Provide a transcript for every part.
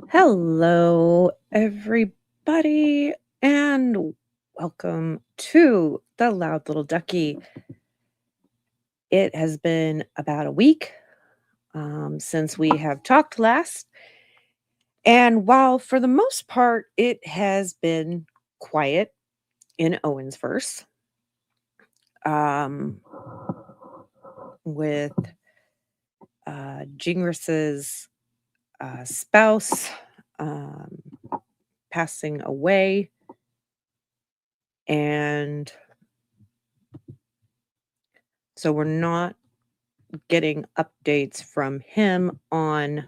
Hello, everybody, and welcome to the Loud Little Ducky. It has been about a week since we have talked last, and while for the most part it has been quiet in Owensverse, um, with Jingris's spouse um, passing away, and so we're not getting updates from him on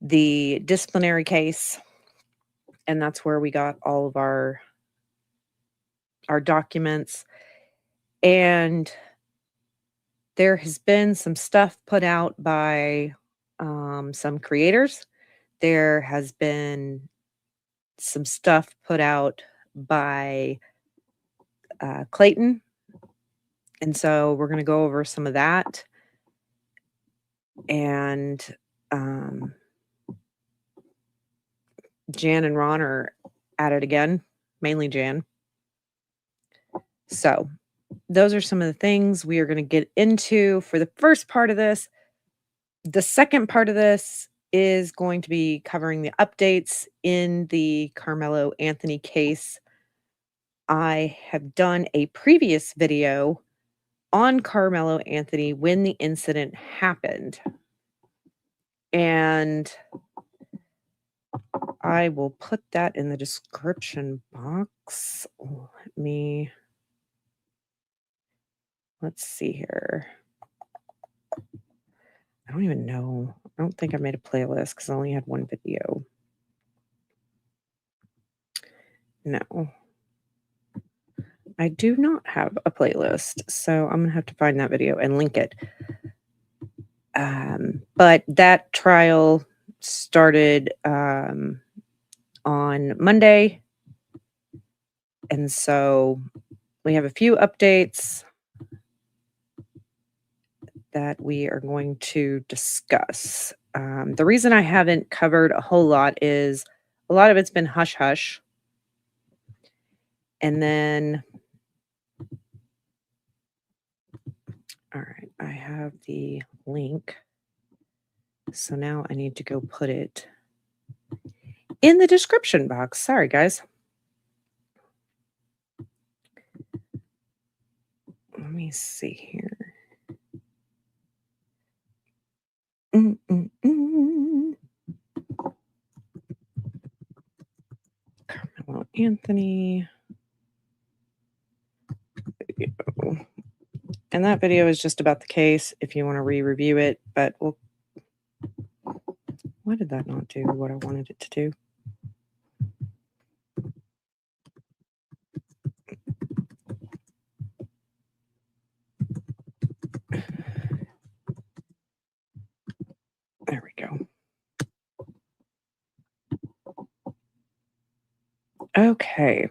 the disciplinary case, and that's where we got all of our documents. And there has been some stuff put out by some creators. There has been some stuff put out by Clayton, and so we're going to go over some of that. And um, Jan and Ron are at it again, mainly Jan. So those are some of the things we are going to get into for the first part of this. The second part of this is going to be covering the updates in the Karmelo Anthony case. I have done a previous video on Karmelo Anthony when the incident happened, and I will put that in the description box. Let's see here. I don't even know. I don't think I made a playlist because I only had one video. No. I do not have a playlist, so I'm going to have to find that video and link it. But that trial started on Monday, and so we have a few updates that we are going to discuss. The reason I haven't covered a whole lot is a lot of it's been hush-hush. And then, all right, I have the link. So now I need to go put it in the description box. Sorry, guys. Let me see here. Carmelo Anthony video. And that video is just about the case if you want to re-review it, but why did that not do what I wanted it to do? There we go. Okay.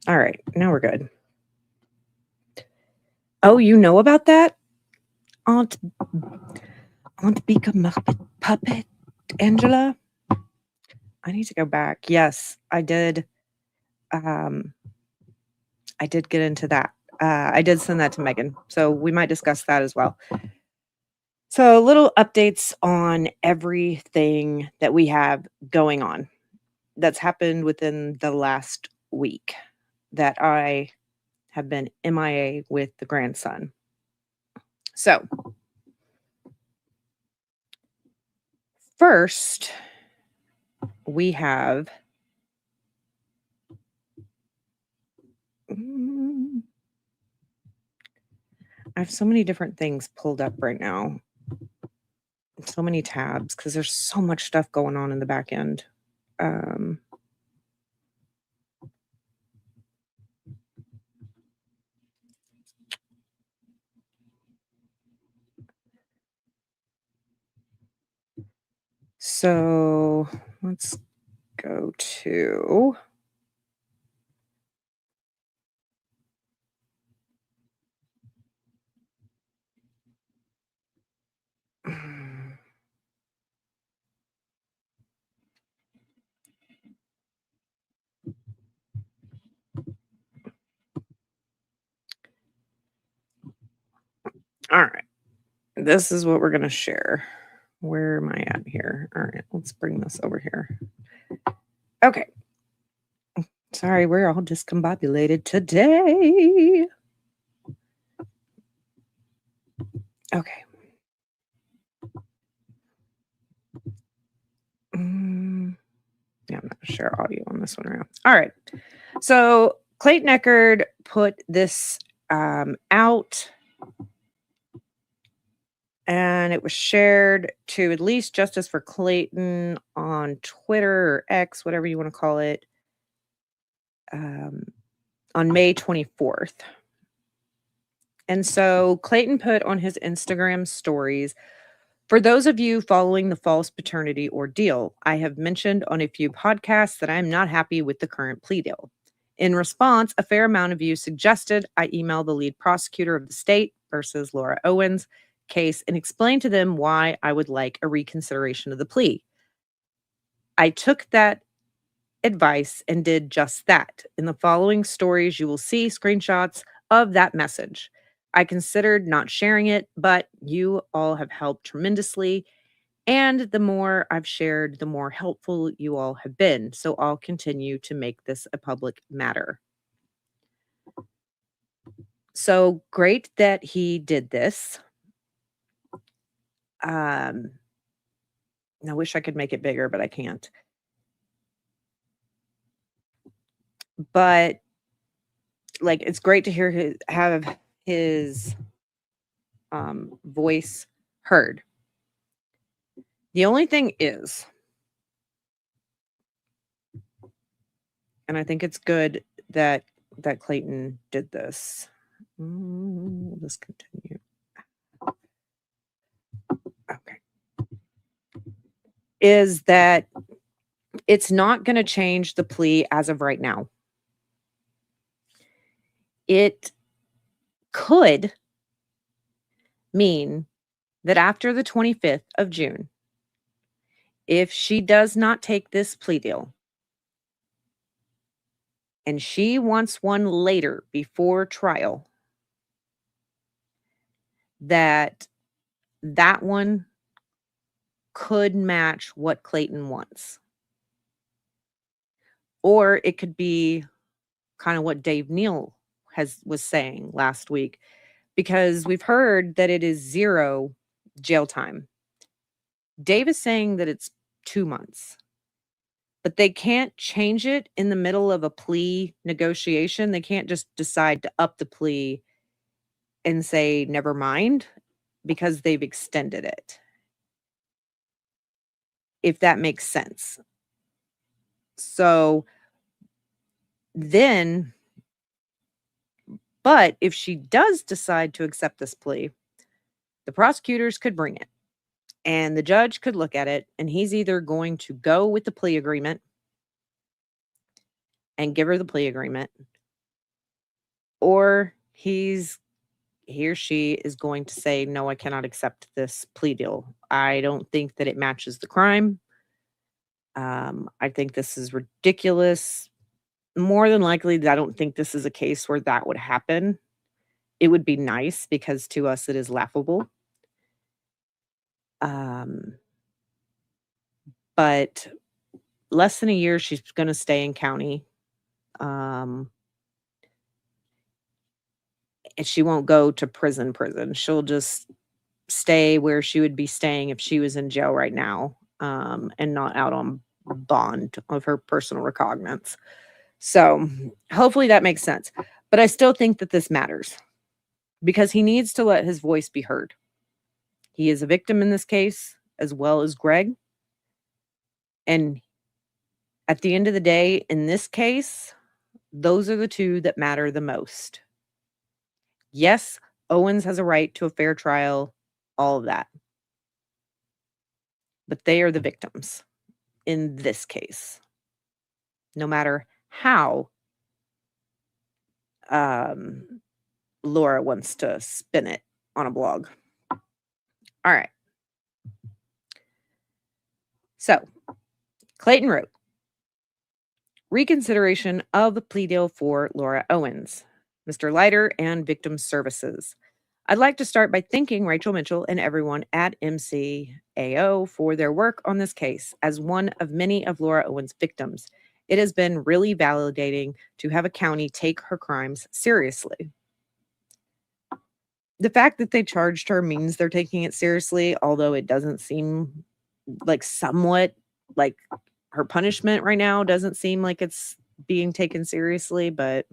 All right. Now we're good. Oh, you know about that? Aunt Beaka Muppet Puppet, Angela? I need to go back. Yes, I did. I did get into that. I did send that to Megan, so we might discuss that as well. So little updates on everything that we have going on that's happened within the last week that I have been MIA with the grandson. So first, we have I have so many different things pulled up right now. So many tabs because there's so much stuff going on in the back end. So let's go to All right. This is what we're going to share. Where am I at here? All right. Let's bring this over here. Okay. Sorry, we're all discombobulated today. Okay. Yeah, I'm not gonna share audio on this one right now. All right. So Clayton Eckerd put this out, and it was shared to at least Justice for Clayton on Twitter or X, whatever you want to call it, on May 24th. And so Clayton put on his Instagram stories, for those of you following the false paternity ordeal, I have mentioned on a few podcasts that I am not happy with the current plea deal. In response, a fair amount of you suggested I email the lead prosecutor of the state versus Laura Owens case and explain to them why I would like a reconsideration of the plea. I took that advice and did just that. In the following stories, you will see screenshots of that message. I considered not sharing it, but you all have helped tremendously. And the more I've shared, the more helpful you all have been. So I'll continue to make this a public matter. So great that he did this. I wish I could make it bigger, but I can't. But like, it's great to hear have his voice heard. The only thing is, and I think it's good that Clayton did this. Let's continue. Okay. Is that it's not going to change the plea as of right now. It could mean that after the 25th of June, if she does not take this plea deal and she wants one later before trial, that one could match what Clayton wants. Or it could be kind of what Dave Neal was saying last week, because we've heard that it is 0 jail time. Dave is saying that it's 2 months. But they can't change it in the middle of a plea negotiation. They can't just decide to up the plea and say, never mind, because they've extended it. If that makes sense. So then, but if she does decide to accept this plea, the prosecutors could bring it and the judge could look at it, and he's either going to go with the plea agreement and give her the plea agreement, or he or she is going to say, no, I cannot accept this plea deal. I don't think that it matches the crime. I think this is ridiculous. More than likely, I don't think this is a case where that would happen. It would be nice because to us it is laughable. But less than a year, she's going to stay in county. And she won't go to prison. She'll just stay where she would be staying if she was in jail right now, and not out on bond of her personal recognizance. So hopefully that makes sense. But I still think that this matters because he needs to let his voice be heard. He is a victim in this case, as well as Greg. And at the end of the day, in this case, those are the two that matter the most. Yes, Owens has a right to a fair trial, all of that. But they are the victims in this case. No matter how Laura wants to spin it on a blog. All right. So, Clayton wrote, reconsideration of the plea deal for Laura Owens, Mr. Leiter, and Victim Services. I'd like to start by thanking Rachel Mitchell and everyone at MCAO for their work on this case. As one of many of Laura Owens' victims, it has been really validating to have a county take her crimes seriously. The fact that they charged her means they're taking it seriously, although it doesn't seem like somewhat like her punishment right now doesn't seem like it's being taken seriously, but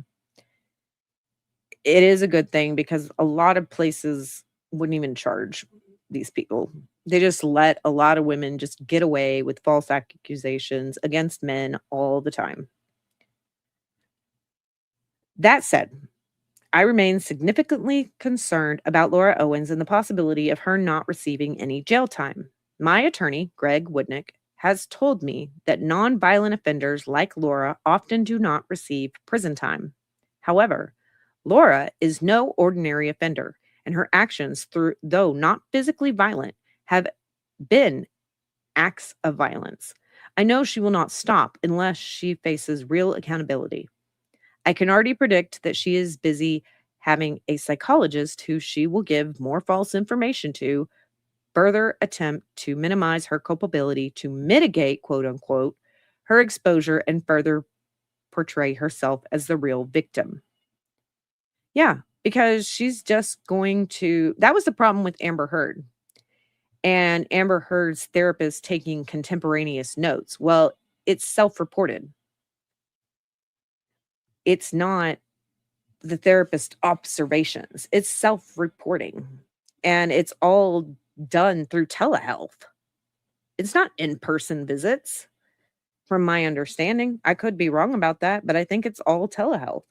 it is a good thing because a lot of places wouldn't even charge these people. They just let a lot of women just get away with false accusations against men all the time. That said, I remain significantly concerned about Laura Owens and the possibility of her not receiving any jail time. My attorney, Greg Woodnick, has told me that nonviolent offenders like Laura often do not receive prison time. However, Laura is no ordinary offender, and her actions, though not physically violent, have been acts of violence. I know she will not stop unless she faces real accountability. I can already predict that she is busy having a psychologist who she will give more false information to further attempt to minimize her culpability to mitigate, quote unquote, her exposure and further portray herself as the real victim. Yeah, because she's just going to that was the problem with Amber Heard and Amber Heard's therapist taking contemporaneous notes. Well, it's self-reported. It's not the therapist observations. It's self-reporting, and it's all done through telehealth. It's not in-person visits, from my understanding. I could be wrong about that, but I think it's all telehealth.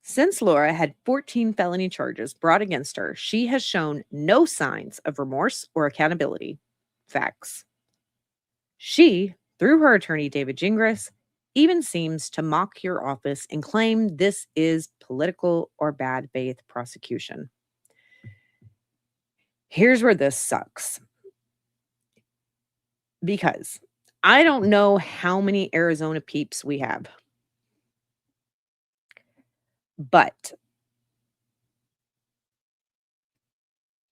Since Laura had 14 felony charges brought against her, she has shown no signs of remorse or accountability. Facts. She, through her attorney David Gingras, even seems to mock your office and claim this is political or bad faith prosecution. Here's where this sucks. Because I don't know how many Arizona peeps we have. But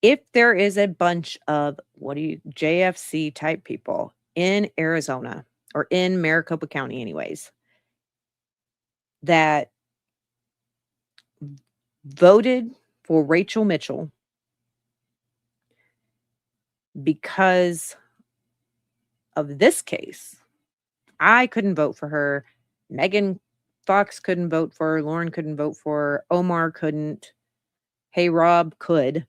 if there is a bunch of JFC type people in Arizona or in Maricopa County anyways, that voted for Rachel Mitchell because of this case, I couldn't vote for her. Megan Fox couldn't vote for her. Lauren couldn't vote for her. Omar couldn't. Hey Rob could.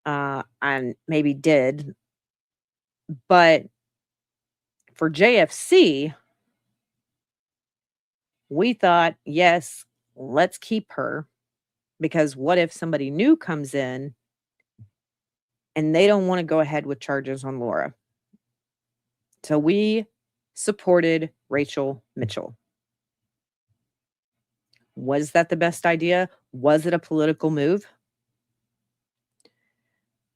And maybe did. But for JFC, we thought, yes, let's keep her. Because what if somebody new comes in and they don't want to go ahead with charges on Laura? So we supported Rachel Mitchell. Was that the best idea? Was it a political move?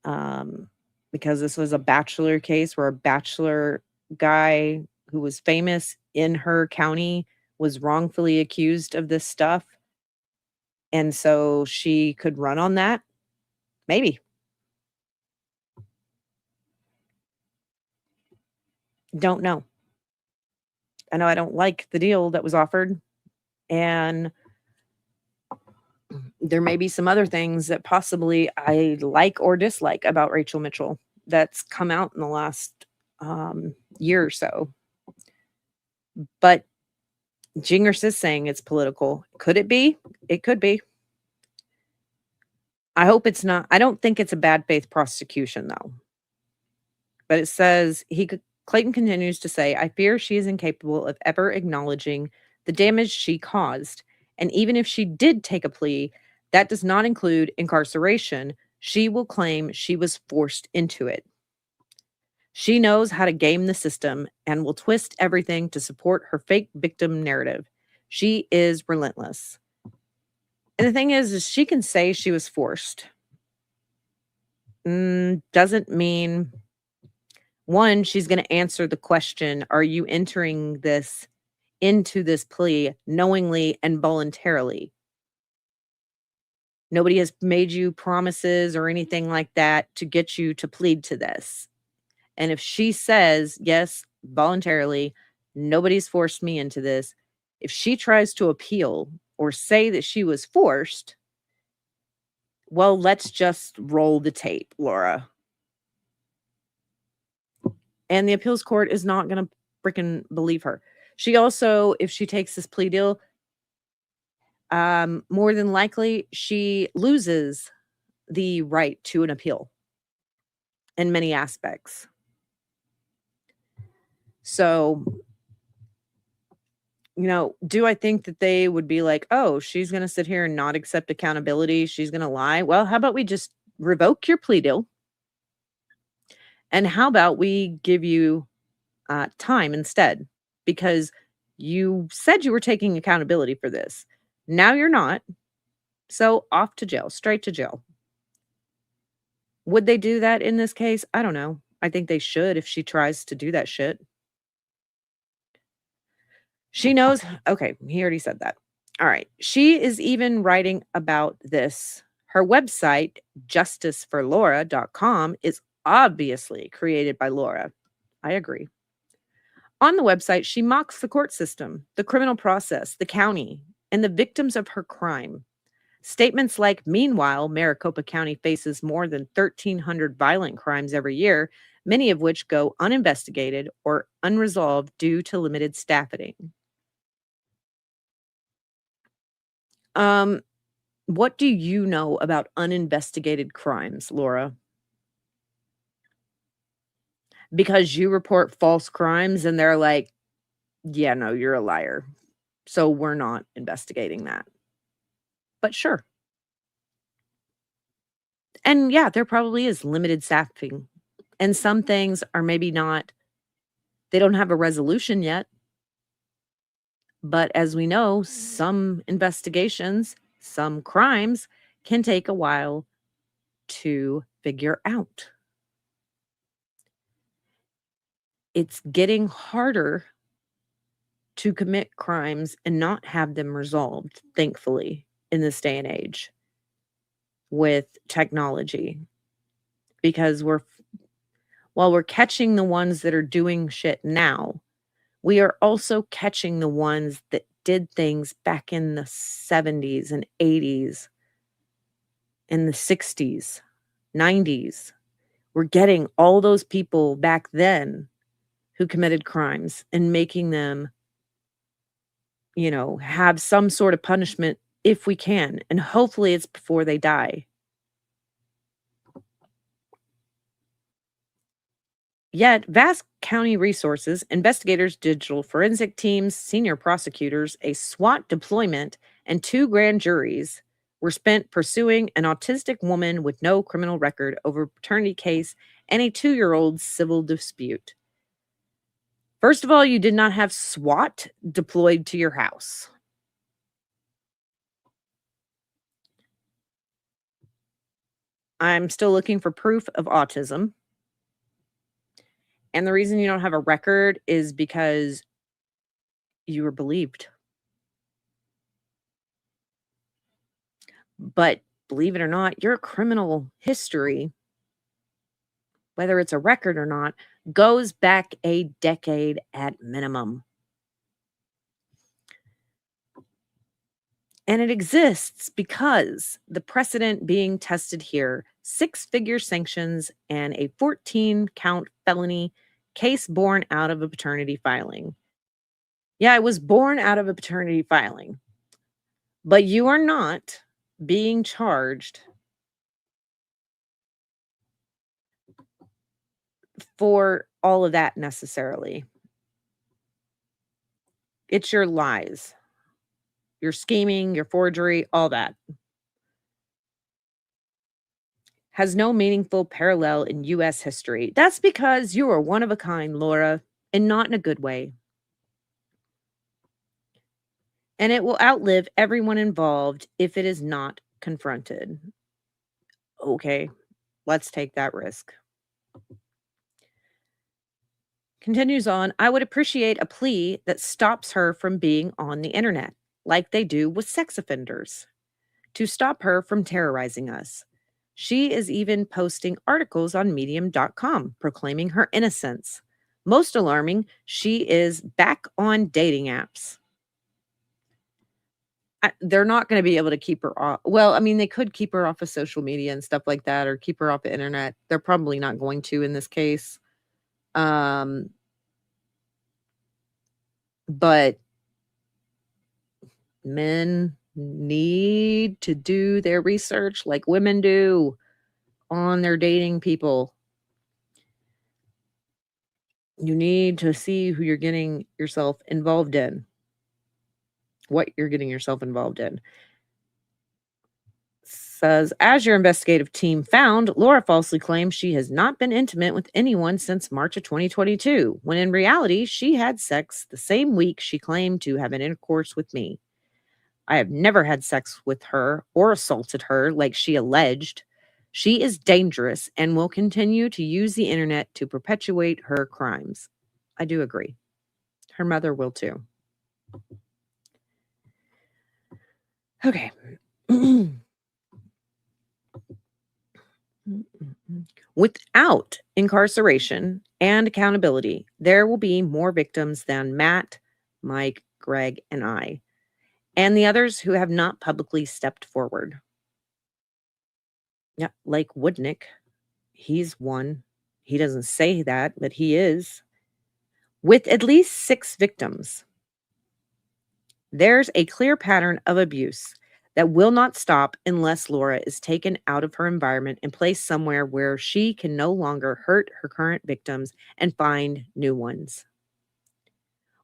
Because this was a bachelor case where a bachelor guy who was famous in her county was wrongfully accused of this stuff. And so she could run on that? Maybe. Don't know. I know I don't like the deal that was offered. And there may be some other things that possibly I like or dislike about Rachel Mitchell that's come out in the last year or so. But Gingers is saying it's political. Could it be? It could be. I hope it's not. I don't think it's a bad faith prosecution, though. But it says Clayton continues to say, I fear she is incapable of ever acknowledging the damage she caused. And even if she did take a plea, that does not include incarceration. She will claim she was forced into it. She knows how to game the system and will twist everything to support her fake victim narrative. She is relentless. And the thing is she can say she was forced. Doesn't mean, one, she's going to answer the question, are you entering this into this plea knowingly and voluntarily? Nobody has made you promises or anything like that to get you to plead to this. And if she says, yes, voluntarily, nobody's forced me into this, if she tries to appeal or say that she was forced, well, let's just roll the tape, Laura. And the appeals court is not going to freaking believe her. She also, if she takes this plea deal, more than likely she loses the right to an appeal in many aspects. So, do I think that they would be like, oh, she's going to sit here and not accept accountability? She's going to lie. Well, how about we just revoke your plea deal? And how about we give you time instead? Because you said you were taking accountability for this. Now you're not. So off to jail, straight to jail. Would they do that in this case? I don't know. I think they should if she tries to do that shit. She knows. Okay, he already said that. All right. She is even writing about this. Her website, justiceforlaura.com, is obviously created by Laura. I agree. On the website, she mocks the court system, the criminal process, the county, and the victims of her crime. Statements like, meanwhile, Maricopa County faces more than 1,300 violent crimes every year, many of which go uninvestigated or unresolved due to limited staffing. Um, what do you know about uninvestigated crimes, Laura? Because you report false crimes and they're like, yeah, no, you're a liar. So we're not investigating that. But sure. And yeah, there probably is limited staffing. And some things are maybe not, they don't have a resolution yet. But as we know, some investigations, some crimes can take a while to figure out. It's getting harder to commit crimes and not have them resolved, thankfully, in this day and age with technology. Because while we're catching the ones that are doing shit now, we are also catching the ones that did things back in the 70s and 80s, in the 60s, 90s. We're getting all those people back then who committed crimes and making them, have some sort of punishment if we can. And hopefully it's before they die. Yet, vast county resources, investigators, digital forensic teams, senior prosecutors, a SWAT deployment, and 2 grand juries were spent pursuing an autistic woman with no criminal record over a paternity case and a 2-year-old civil dispute. First of all, you did not have SWAT deployed to your house. I'm still looking for proof of autism. And the reason you don't have a record is because you were believed. But believe it or not, your criminal history, whether it's a record or not, goes back a decade at minimum. And it exists because the precedent being tested here, 6-figure sanctions and a 14-count felony case born out of a paternity filing. Yeah, I was born out of a paternity filing. But you are not being charged for all of that necessarily. It's your lies, your scheming, your forgery, all that. Has no meaningful parallel in U.S. history. That's because you are one of a kind, Laura, and not in a good way. And it will outlive everyone involved if it is not confronted. Okay, let's take that risk. Continues on, I would appreciate a plea that stops her from being on the internet, like they do with sex offenders. to stop her from terrorizing us. She is even posting articles on medium.com proclaiming her innocence. Most alarming, she is back on dating apps. They're not going to be able to keep her off. Well, I mean, they could keep her off of social media and stuff like that, or keep her off the internet. They're probably not going to in this case. But men need to do their research like women do on their dating people. You need to see who you're getting yourself involved in, what you're getting yourself involved in. Says, as your investigative team found, Laura falsely claims she has not been intimate with anyone since March of 2022, when in reality, she had sex the same week she claimed to have an intercourse with me. I have never had sex with her or assaulted her like she alleged. She is dangerous and will continue to use the internet to perpetuate her crimes. I do agree. Her mother will too. Okay. Without incarceration and accountability, there will be more victims than Matt, Mike, Greg, and I, and the others who have not publicly stepped forward. Yeah, like Woodnick. He's one. He doesn't say that, but he is. With at least 6 victims, there's a clear pattern of abuse that will not stop unless Laura is taken out of her environment and placed somewhere where she can no longer hurt her current victims and find new ones.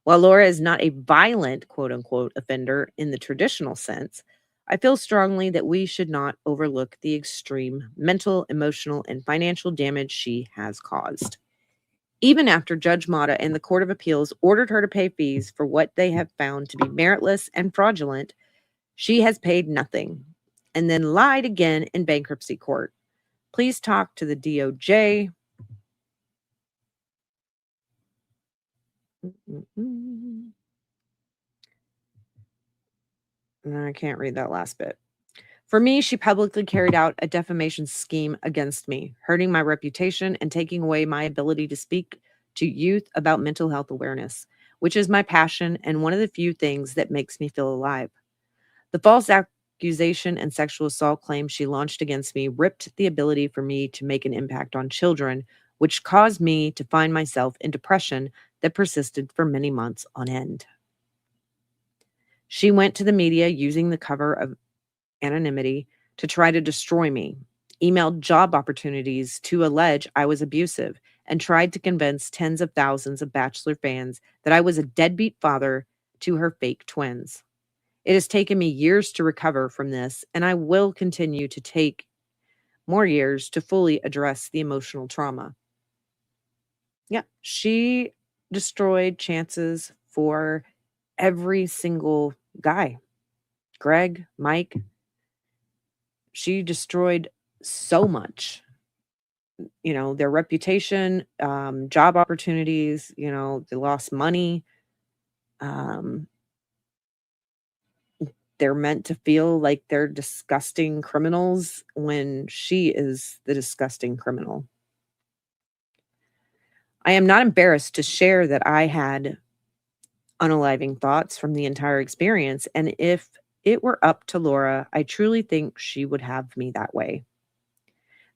While Laura is not a violent, quote unquote, offender in the traditional sense, I feel strongly that we should not overlook the extreme mental, emotional, and financial damage she has caused. Even after Judge Mata and the Court of Appeals ordered her to pay fees for what they have found to be meritless and fraudulent, she has paid nothing and then lied again in bankruptcy court. Please talk to the DOJ. I can't read that last bit. For me, she publicly carried out a defamation scheme against me, hurting my reputation and taking away my ability to speak to youth about mental health awareness, which is my passion and one of the few things that makes me feel alive. The false accusation and sexual assault claims she launched against me ripped the ability for me to make an impact on children, which caused me to find myself in depression that persisted for many months on end. She went to the media using the cover of anonymity to try to destroy me, emailed job opportunities to allege I was abusive, and tried to convince tens of thousands of Bachelor fans that I was a deadbeat father to her fake twins. It has taken me years to recover from this, and I will continue to take more years to fully address the emotional trauma. Yeah, she destroyed chances for every single guy. Greg, Mike, she destroyed so much, their reputation, job opportunities, they lost money. They're meant to feel like they're disgusting criminals when she is the disgusting criminal. I am not embarrassed to share that I had unaliving thoughts from the entire experience, and if it were up to Laura, I truly think she would have me that way.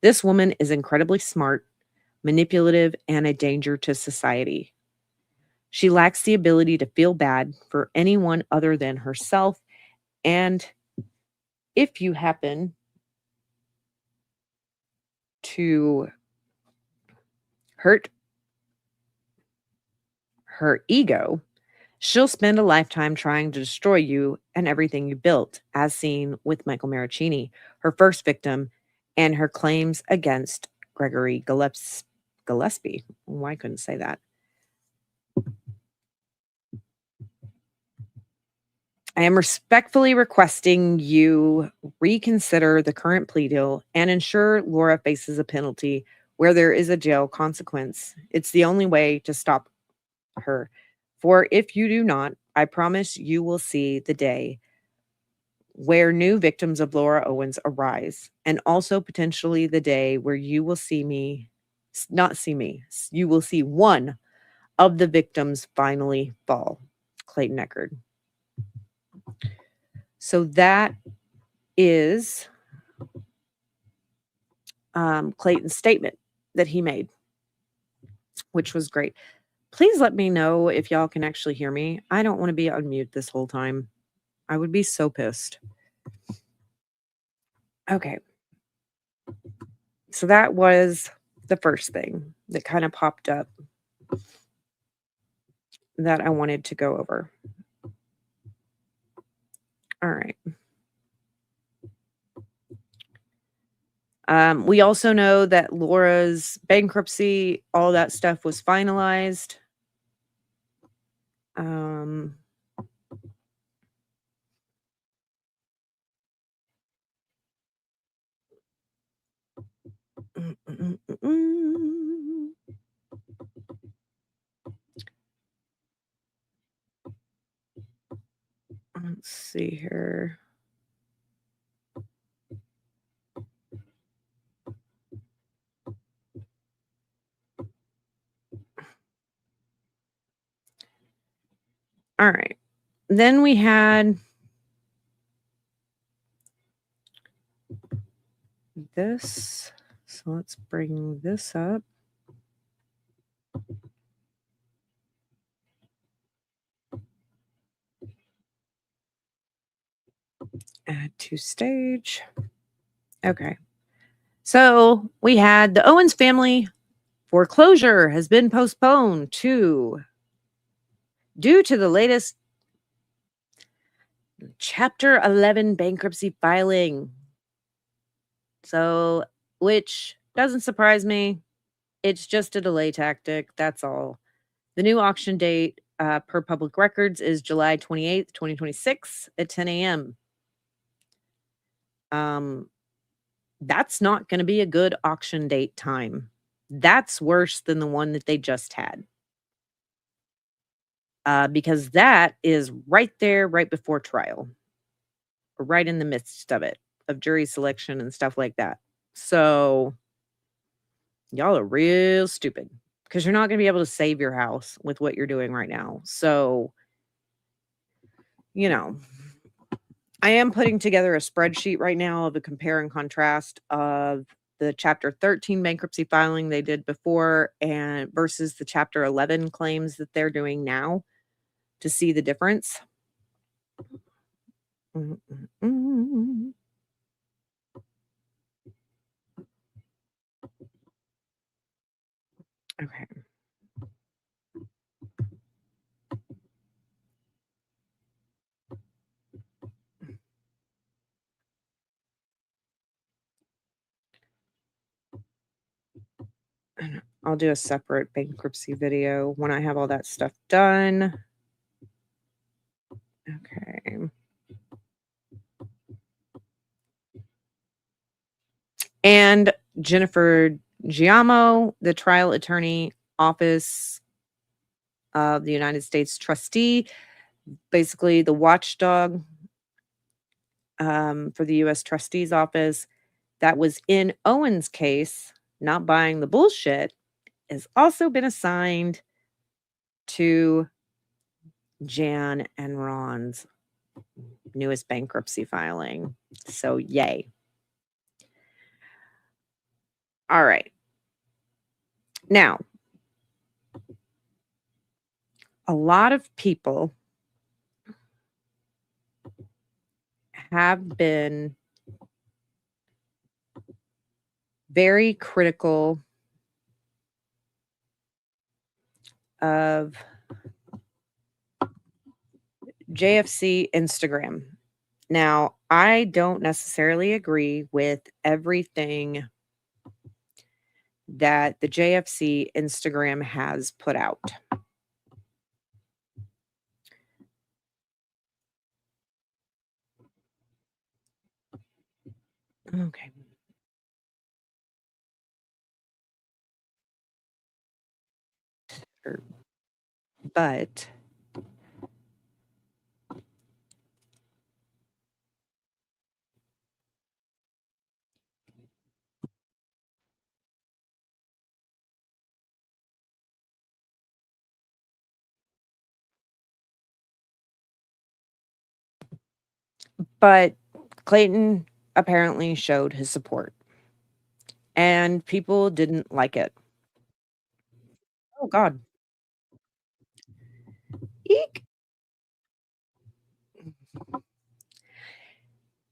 This woman is incredibly smart, manipulative, and a danger to society. She lacks the ability to feel bad for anyone other than herself, and if you happen to hurt her ego, she'll spend a lifetime trying to destroy you and everything you built, as seen with Michael Maricini, her first victim, and her claims against Gregory Gillespie. Oh, I couldn't say that. I am respectfully requesting you reconsider the current plea deal and ensure Laura faces a penalty where there is a jail consequence. It's the only way to stop her. For if you do not, I promise you will see the day where new victims of Laura Owens arise, and also potentially the day where you will see me, not see me, you will see one of the victims finally fall. Clayton Echard. So that is Clayton's statement that he made, which was great. Please let me know if y'all can actually hear me. I don't want to be on mute this whole time. I would be so pissed. Okay. So that was the first thing that kind of popped up that I wanted to go over. All right. We also know that Laura's bankruptcy, all that stuff was finalized. Um, mm, mm, mm, mm. Let's see here. All right. Then we had this. So let's bring this up. Add to stage. Okay. So we had the Owens family foreclosure has been postponed due to the latest Chapter 11 bankruptcy filing. So, which doesn't surprise me. It's just a delay tactic. That's all. The new auction date per public records is July 28th, 2026 at 10 a.m. That's not going to be a good auction date time. That's worse than the one that they just had. Because that is right there, right before trial, right in the midst of it, of jury selection and stuff like that. So y'all are real stupid because you're not going to be able to save your house with what you're doing right now. So, you know, I am putting together a spreadsheet right now of a compare and contrast of the Chapter 13 bankruptcy filing they did before and versus the Chapter 11 claims that they're doing now to see the difference. Mm, mm, mm. Okay. And I'll do a separate bankruptcy video when I have all that stuff done. Okay. And Jennifer Giamo, the trial attorney office of the United States trustee, basically the watchdog for the U.S. trustee's office that was in Owen's case, not buying the bullshit, has also been assigned to Jan and Ron's newest bankruptcy filing. So, yay. All right. Now, a lot of people have been very critical of JFC Instagram. Now, I don't necessarily agree with everything that the JFC Instagram has put out. Okay. But But Clayton apparently showed his support, and people didn't like it. Oh god. Eek.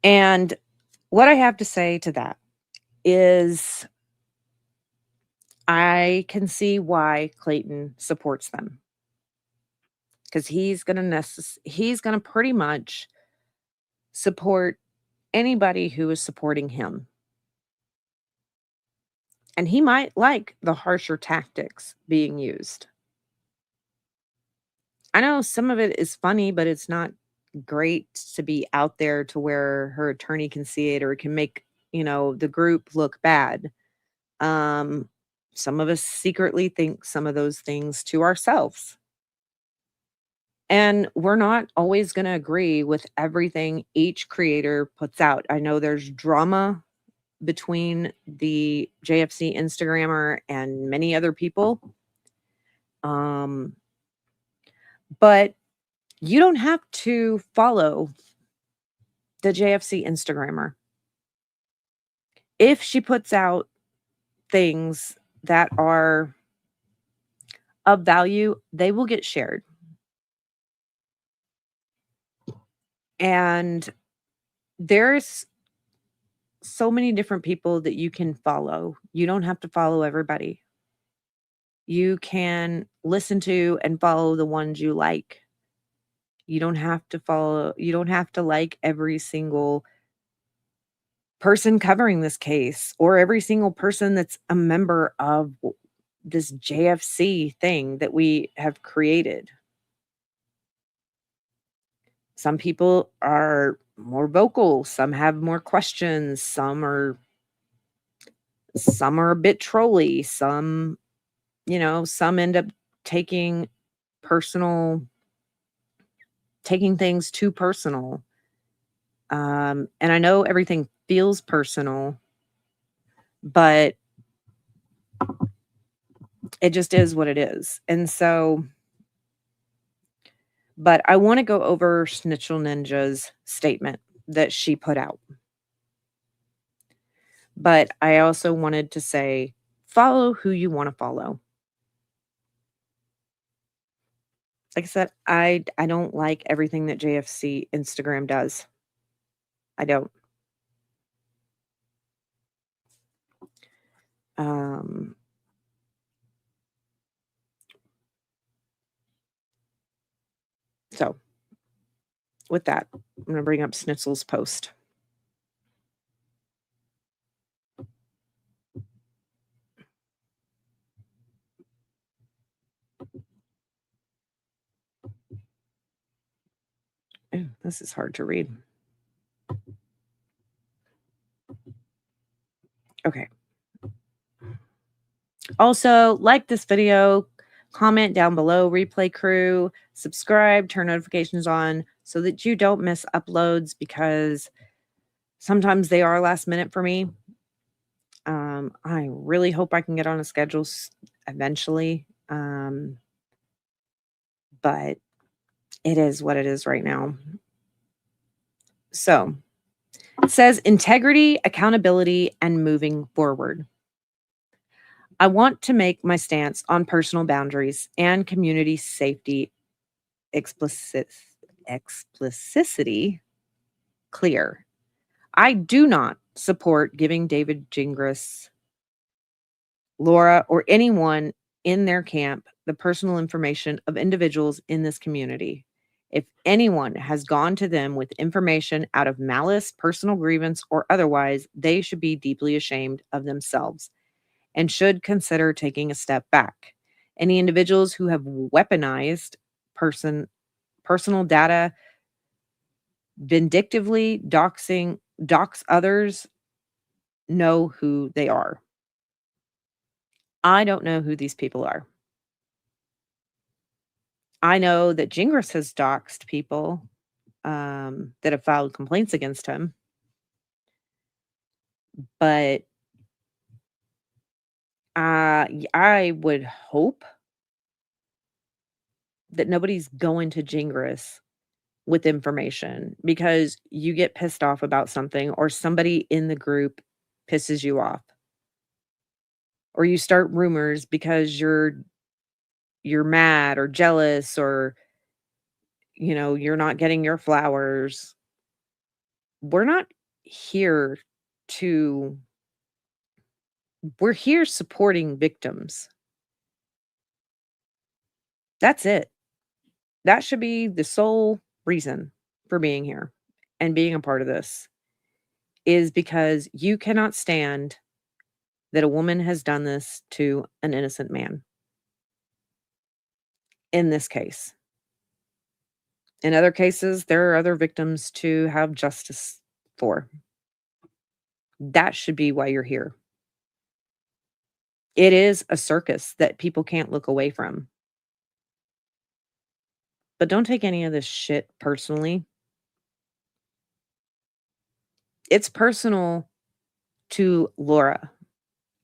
And what I have to say to that is I can see why Clayton supports them, because he's gonna pretty much support anybody who is supporting him, and he might like the harsher tactics being used. I know some of it is funny, but it's not great to be out there to where her attorney can see it or it can make, the group look bad. Um, some of us secretly think some of those things to ourselves. And we're not always going to agree with everything each creator puts out. I know there's drama between the JFC Instagrammer and many other people. Um, but you don't have to follow the JFC Instagrammer. If she puts out things that are of value, they will get shared. And there's so many different people that you can follow. You don't have to follow everybody. You can listen to and follow the ones you like. You don't have to like every single person covering this case or every single person that's a member of this JFC thing that we have created. Some people are more vocal, some have more questions, some are a bit trolly, some end up taking personal taking things too personal. And I know everything feels personal, but it just is what it is. And so, but I want to go over Snitchel Ninja's statement that she put out. But I also wanted to say, follow who you want to follow. Like I said, I don't like everything that JFC Instagram does. I don't. Um, so with that, I'm gonna bring up Snitzel's post. Ooh, this is hard to read. Okay. Also, like this video, comment down below, replay crew, subscribe, turn notifications on so that you don't miss uploads because sometimes they are last minute for me. I really hope I can get on a schedule eventually. But it is what it is right now. So it says integrity, accountability, and moving forward. I want to make my stance on personal boundaries and community safety explicitity clear. I do not support giving David Gingras, Laura, or anyone in their camp the personal information of individuals in this community. If anyone has gone to them with information out of malice, personal grievance, or otherwise, they should be deeply ashamed of themselves and should consider taking a step back. Any individuals who have weaponized personal data vindictively dox others know who they are. I don't know who these people are. I know that Gingras has doxed people that have filed complaints against him, but I would hope that nobody's going to Gingras with information because you get pissed off about something or somebody in the group pisses you off or you start rumors because you're mad or jealous or you're not getting your flowers. We're not here to we're here supporting victims. That's it. That should be the sole reason for being here and being a part of this is because you cannot stand that a woman has done this to an innocent man in this case. In other cases, there are other victims to have justice for. That should be why you're here. It is a circus that people can't look away from. But don't take any of this shit personally. It's personal to Laura.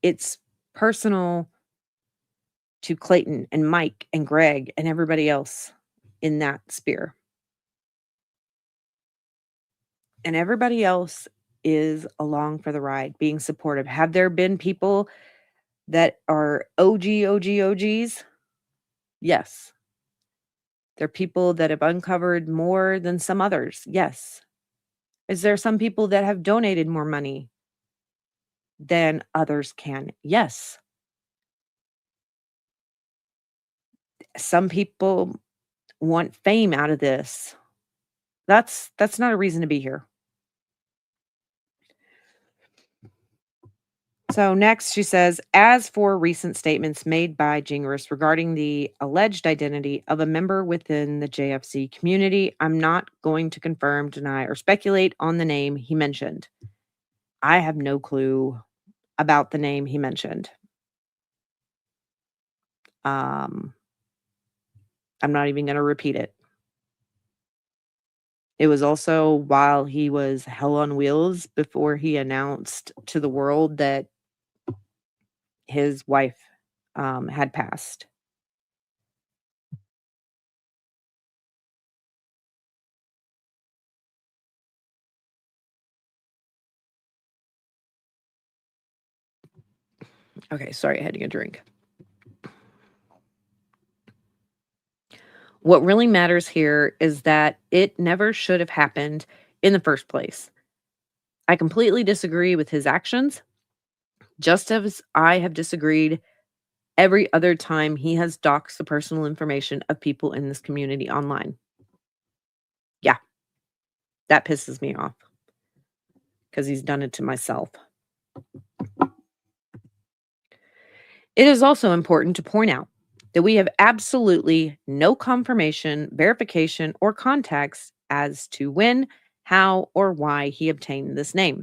It's personal to Clayton and Mike and Greg and everybody else in that sphere. And everybody else is along for the ride, being supportive. Have there been people that are OGs? Yes. There are people that have uncovered more than some others. Yes. Is there some people that have donated more money than others can? Yes. Some people want fame out of this. That's not a reason to be here. So next she says, as for recent statements made by Gingras regarding the alleged identity of a member within the JFC community, I'm not going to confirm, deny, or speculate on the name he mentioned. I have no clue about the name he mentioned. I'm not even going to repeat it. It was also while he was hell on wheels before he announced to the world that his wife had passed. Okay, sorry, I had to get a drink. What really matters here is that it never should have happened in the first place. I completely disagree with his actions, just as I have disagreed every other time he has doxed the personal information of people in this community online. Yeah, that pisses me off because he's done it to myself. It is also important to point out that we have absolutely no confirmation, verification, or context as to when, how, or why he obtained this name.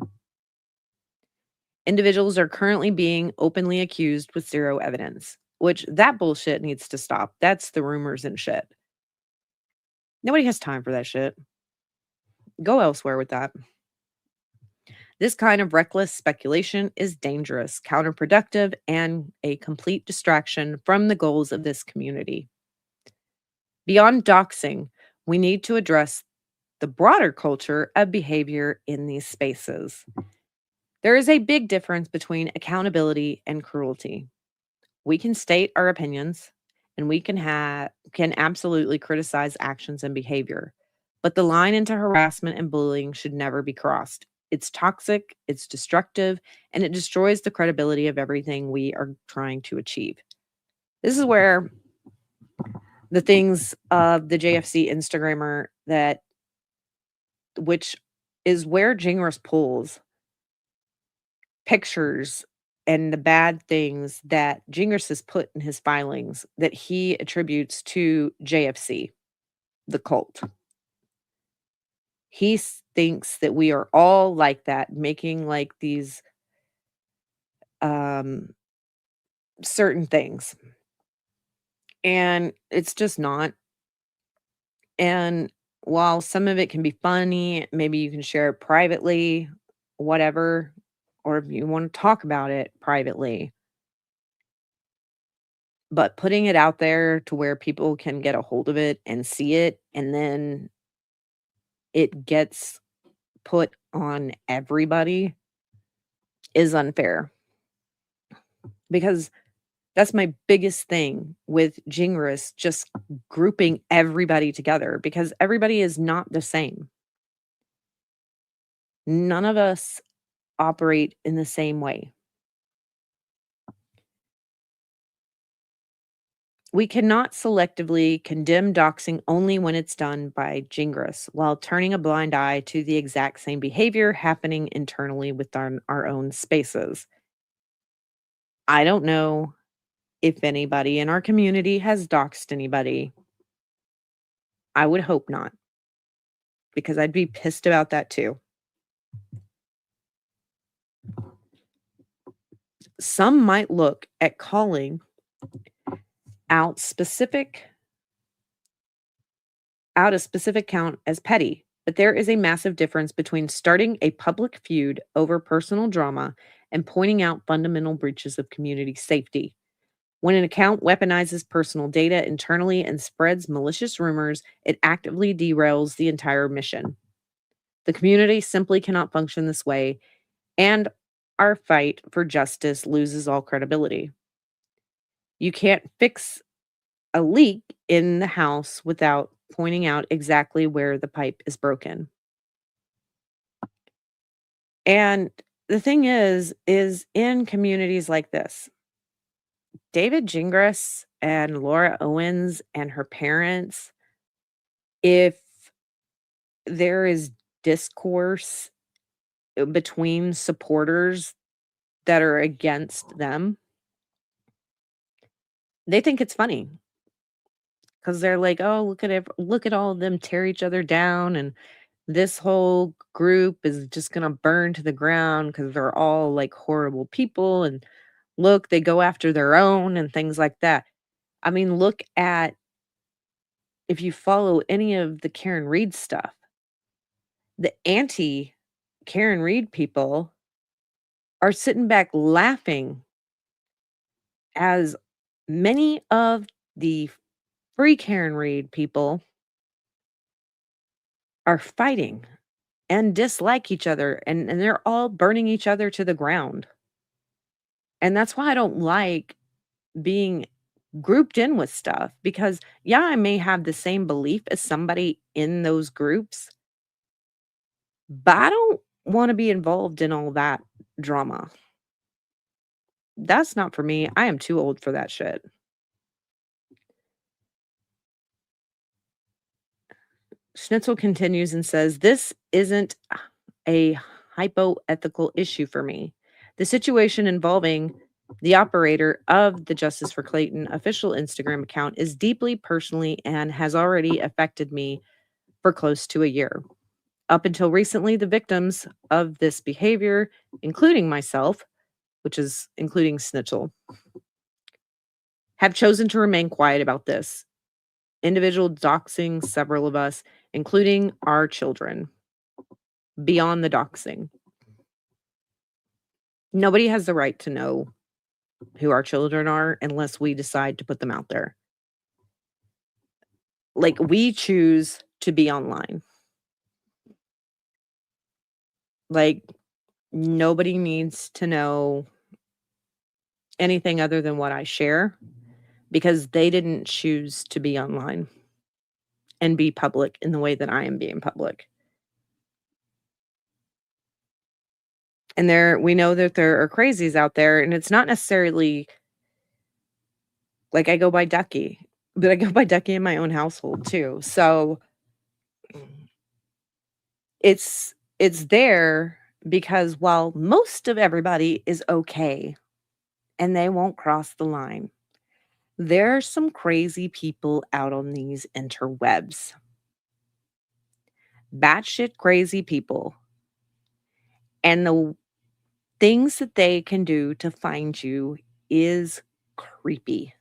Individuals are currently being openly accused with zero evidence, which that bullshit needs to stop. That's the rumors and shit. Nobody has time for that shit. Go elsewhere with that. This kind of reckless speculation is dangerous, counterproductive, and a complete distraction from the goals of this community. Beyond doxing, we need to address the broader culture of behavior in these spaces. There is a big difference between accountability and cruelty. We can state our opinions and we can absolutely criticize actions and behavior. But the line into harassment and bullying should never be crossed. It's toxic, it's destructive, and it destroys the credibility of everything we are trying to achieve. This is where the things of the JFC Instagrammer which is where Jingras pulls pictures and the bad things that Gingras has put in his filings that he attributes to JFC, the cult. He thinks that we are all like that, making like these um, certain things. And it's just not. And while some of it can be funny, maybe you can share it privately, whatever, or if you want to talk about it privately. But putting it out there to where people can get a hold of it and see it and then it gets put on everybody is unfair because that's my biggest thing with Gingras, just grouping everybody together because everybody is not the same. None of us operate in the same way. We cannot selectively condemn doxing only when it's done by Gingras, while turning a blind eye to the exact same behavior happening internally within our own spaces. I don't know if anybody in our community has doxed anybody. I would hope not, because I'd be pissed about that too. Some might look at calling out specific out a specific count as petty, but there is a massive difference between starting a public feud over personal drama and pointing out fundamental breaches of community safety. When an account weaponizes personal data internally and spreads malicious rumors, it actively derails the entire mission. The community simply cannot function this way, and our fight for justice loses all credibility. You can't fix a leak in the house without pointing out exactly where the pipe is broken. And the thing is in communities like this, David Gingras and Laura Owens and her parents, if there is discourse between supporters that are against them, they think it's funny because they're like, "Oh, look at all of them tear each other down, and this whole group is just gonna burn to the ground because they're all like horrible people. And look, they go after their own and things like that." I mean, look at if you follow any of the Karen Reed stuff, the anti Karen Reed people are sitting back laughing as many of the free Karen Reed people are fighting and dislike each other, and they're all burning each other to the ground. And that's why I don't like being grouped in with stuff because, yeah, I may have the same belief as somebody in those groups, but I don't want to be involved in all that drama. That's not for me. I am too old for that shit. Schnitzel continues and says, "This isn't a hypoethical issue for me. The situation involving the operator of the Justice for Clayton official Instagram account is deeply personally and has already affected me for close to a year. Up until recently, the victims of this behavior, including myself, which is including Snitchell, have chosen to remain quiet about this. Individual doxing several of us, including our children, beyond the doxing. Nobody has the right to know who our children are unless we decide to put them out there. Like, we choose to be online. Like, nobody needs to know anything other than what I share because they didn't choose to be online and be public in the way that I am being public. And we know that there are crazies out there, and it's not necessarily like I go by Ducky, but I go by Ducky in my own household too. So it's there because while most of everybody is okay and they won't cross the line, there are some crazy people out on these interwebs. Batshit crazy people. And the things that they can do to find you is creepy.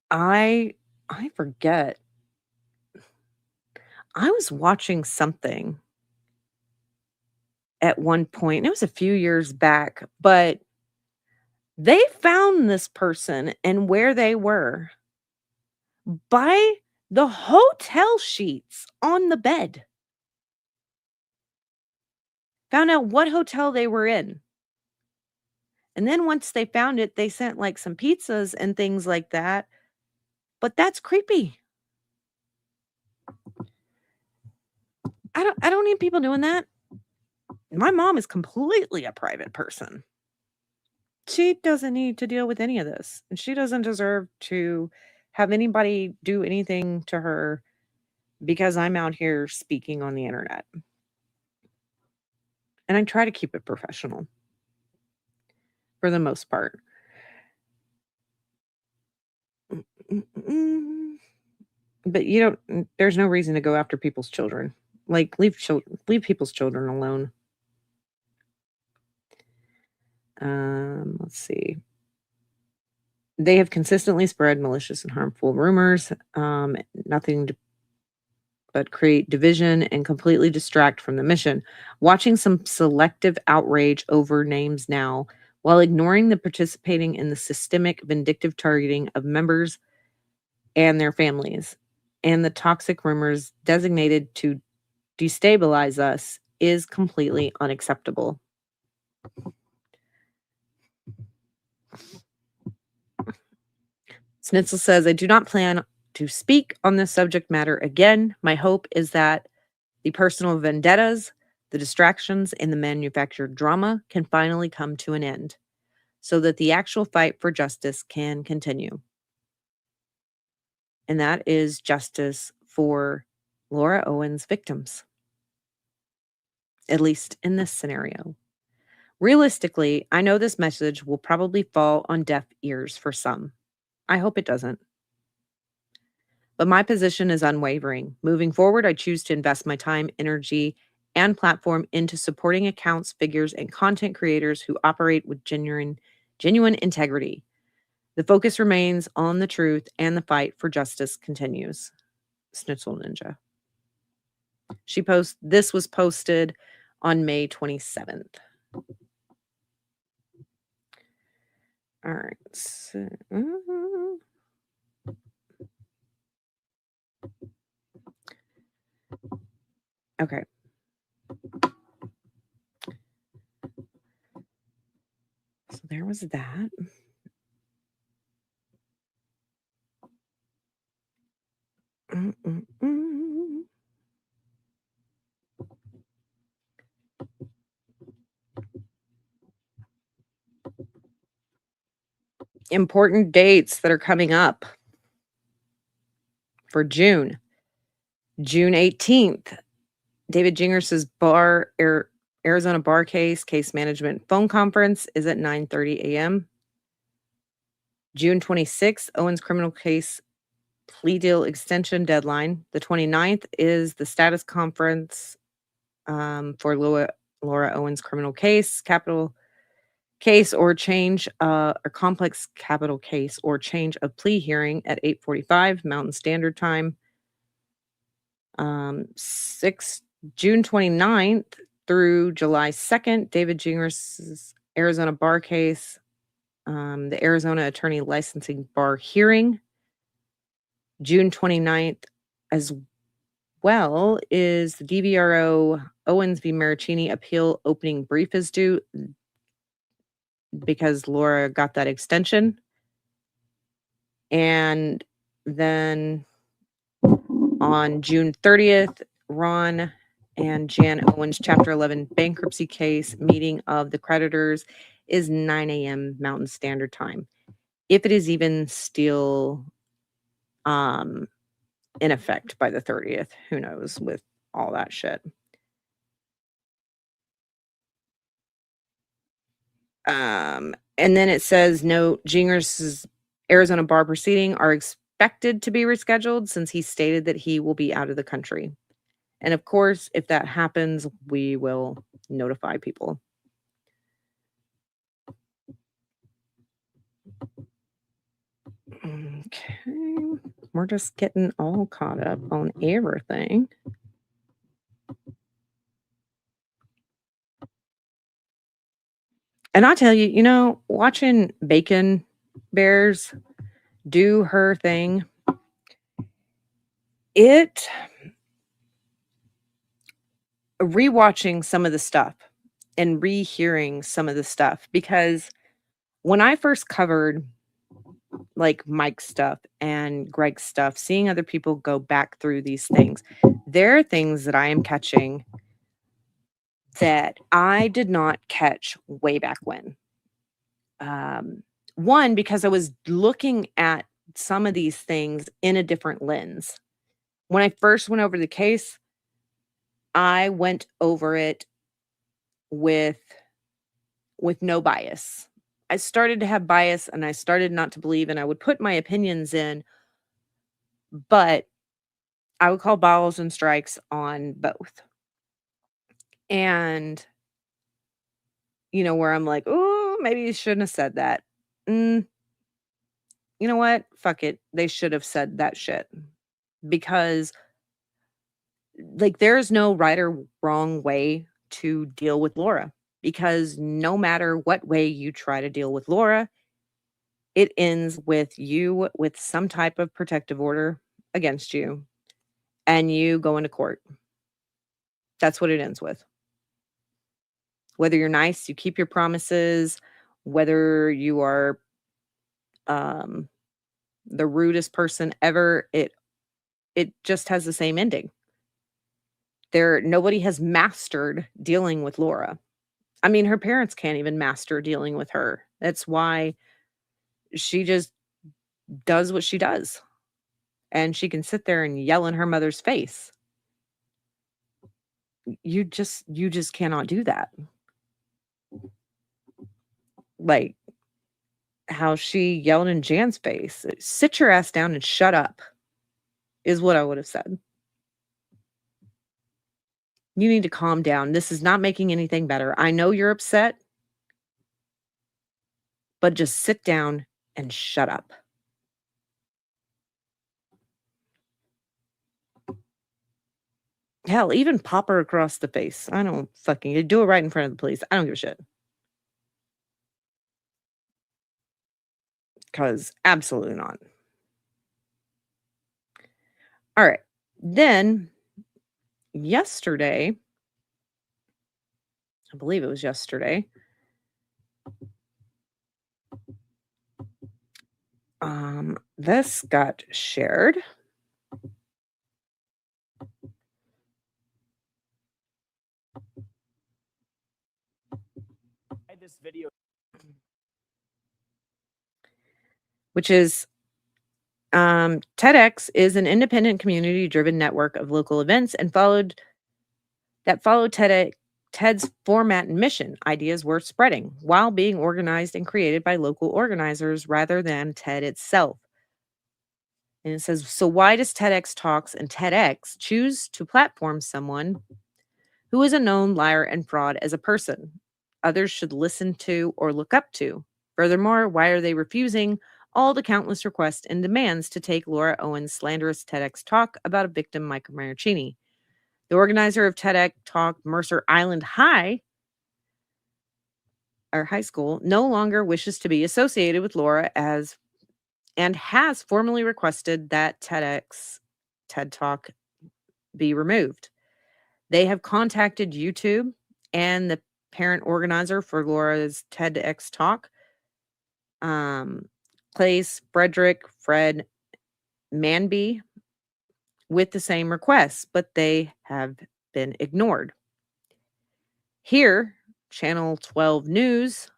I forget. I was watching something at one point, and it was a few years back, but they found this person and where they were by the hotel sheets on the bed. Found out what hotel they were in. And then once they found it, they sent, like, some pizzas and things like that, but that's creepy. I don't need people doing that. My mom is completely a private person. She doesn't need to deal with any of this, and she doesn't deserve to have anybody do anything to her because I'm out here speaking on the internet. And I try to keep it professional for the most part. Mm. But you don't there's no reason to go after people's children. Like, leave people's children alone. Let's see. They have consistently spread malicious and harmful rumors, nothing but create division and completely distract from the mission. Watching some selective outrage over names now, while ignoring the participating in the systemic vindictive targeting of members and their families, and the toxic rumors designated to destabilize us, is completely unacceptable. Snitzel says, I do not plan to speak on this subject matter again. My hope is that the personal vendettas, the distractions, and the manufactured drama can finally come to an end so that the actual fight for justice can continue. And that is justice for Laura Owens' victims, at least in this scenario. Realistically, I know this message will probably fall on deaf ears for some. I hope it doesn't. But my position is unwavering. Moving forward, I choose to invest my time, energy, and platform into supporting accounts, figures, and content creators who operate with genuine integrity. The focus remains on the truth, and the fight for justice continues. Schnitzel Ninja. This was posted on May 27th. All right. So, okay. So there was that. Important dates that are coming up for June. June 18th, David Jingers's Arizona bar case management phone conference is at 9:30 a.m. June 26th, Owens criminal case plea deal extension deadline. The 29th is the status conference for Laura Owens criminal case, capital case or change or complex capital case or change of plea hearing at 8:45 Mountain Standard Time. June 29th through July 2nd, David Jingers's Arizona bar case, the Arizona Attorney Licensing Bar hearing. June 29th as well is the DVRO Owens v. Maricini appeal opening brief is due because Laura got that extension. And then on June 30th, Ron and Jan Owens Chapter 11 bankruptcy case meeting of the creditors is 9 a.m. Mountain Standard Time. If it is even still in effect by the 30th, who knows with all that shit. And then it says, note, Jingers's Arizona bar proceeding are expected to be rescheduled since he stated that he will be out of the country. And of course, if that happens, we will notify people. Okay. We're just getting all caught up on everything. And I tell you, watching Bacon Bears do her thing, It rewatching some of the stuff and rehearing some of the stuff, because when I first covered like Mike's stuff and Greg's stuff, seeing other people go back through these things, there are things that I am catching that I did not catch way back when. Um, One, because I was looking at some of these things in a different lens. When I first went over the case, I went over it with no bias. I started to have bias and I started not to believe, and I would put my opinions in, but I would call balls and strikes on both. And, where I'm like, oh, maybe you shouldn't have said that. Mm, you know what? Fuck it. They should have said that shit, because, like, there's no right or wrong way to deal with Laura, because no matter what way you try to deal with Laura, it ends with you with some type of protective order against you and you going to court. That's what it ends with. Whether you're nice, you keep your promises, whether you are um the rudest person ever, it just has the same ending. Nobody has mastered dealing with Laura. I mean, her parents can't even master dealing with her. That's why she just does what she does. And she can sit there and yell in her mother's face. You just cannot do that. Like how she yelled in Jan's face. Sit your ass down and shut up is what I would have said. You need to calm down. This is not making anything better. I know you're upset, but just sit down and shut up. Hell, even pop her across the face. I don't fucking do it right in front of the police. I don't give a shit. Because absolutely not. All right. Then yesterday, I believe it was yesterday, this got shared. This video, which is TEDx is an independent community-driven network of local events and followed TED's format and mission, ideas worth spreading, while being organized and created by local organizers rather than TED itself. And it says, so why does TEDx Talks and TEDx choose to platform someone who is a known liar and fraud as a person others should listen to or look up to? Furthermore, why are they refusing all the countless requests and demands to take Laura Owens' slanderous TEDx talk about a victim, Michael Maricini? The organizer of TEDx Talk, Mercer Island High School, no longer wishes to be associated with Laura and has formally requested that TED Talk be removed. They have contacted YouTube and the parent organizer for Laura's TEDx Talk, Fred Manby, with the same requests, but they have been ignored. Here, Channel 12 News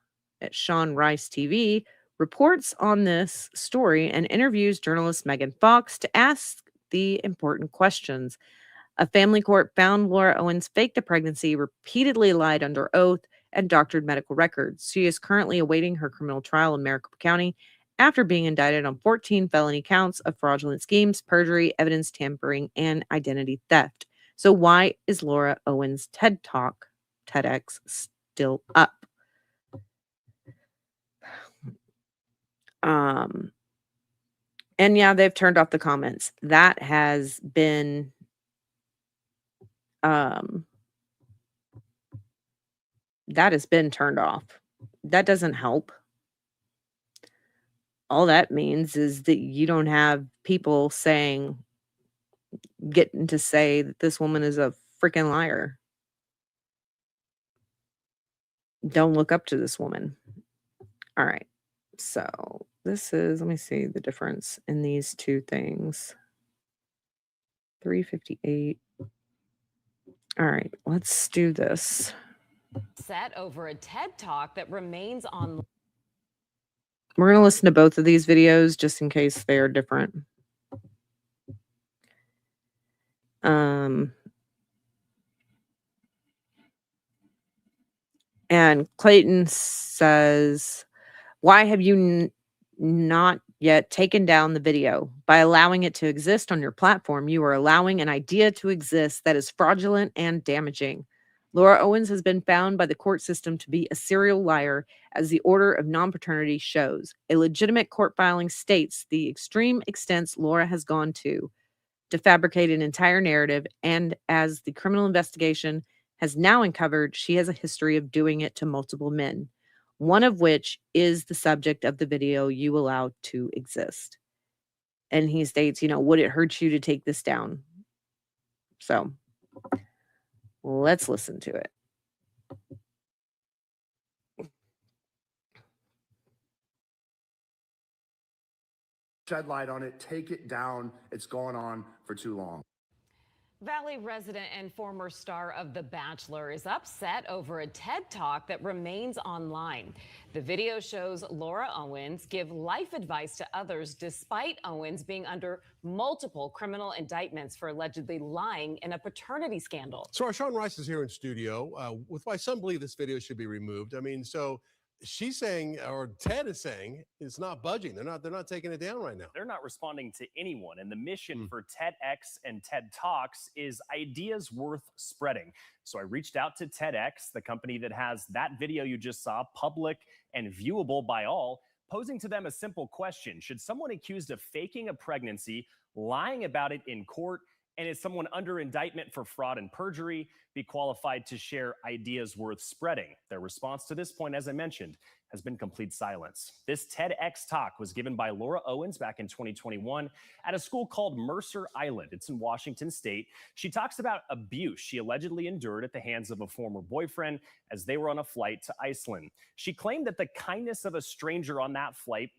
at Sean Rice TV reports on this story and interviews journalist Megan Fox to ask the important questions. A family court found Laura Owens faked a pregnancy, repeatedly lied under oath, and doctored medical records. She is currently awaiting her criminal trial in Maricopa County after being indicted on 14 felony counts of fraudulent schemes, perjury, evidence tampering, and identity theft. So why is Laura Owens' TEDx still up? And yeah, they've turned off the comments. That has been turned off. That doesn't help. All that means is that you don't have people saying getting to say that this woman is a freaking liar. Don't look up to this woman. All right. So this is, let me see the difference in these two things. 358. All right, let's do this. Set over a TED Talk that remains on. We're going to listen to both of these videos just in case they are different. And Clayton says, why have you not yet taken down the video? By allowing it to exist on your platform, you are allowing an idea to exist that is fraudulent and damaging. Laura Owens has been found by the court system to be a serial liar, as the order of non-paternity shows. A legitimate court filing states the extreme extents Laura has gone to fabricate an entire narrative, and as the criminal investigation has now uncovered, she has a history of doing it to multiple men, one of which is the subject of the video you allow to exist. And he states, would it hurt you to take this down? So let's listen to it. Shed light on it, take it down. It's gone on for too long. Valley resident and former star of The Bachelor is upset over a TED Talk that remains online. The video shows Laura Owens give life advice to others despite Owens being under multiple criminal indictments for allegedly lying in a paternity scandal. So our Sean Rice is here in studio with why some believe this video should be removed. I mean, so she's saying, or Ted is saying, it's not budging. They're not taking it down right now. They're not responding to anyone. And the mission for TEDx and TED Talks is ideas worth spreading. So I reached out to TEDx, the company that has that video you just saw, public and viewable by all, posing to them a simple question. Should someone accused of faking a pregnancy, lying about it in court, and is someone under indictment for fraud and perjury be qualified to share ideas worth spreading? Their response to this point, as I mentioned, has been complete silence. This TEDx talk was given by Laura Owens back in 2021 at a school called Mercer Island. It's in Washington State. She talks about abuse she allegedly endured at the hands of a former boyfriend as they were on a flight to Iceland. She claimed that the kindness of a stranger on that flight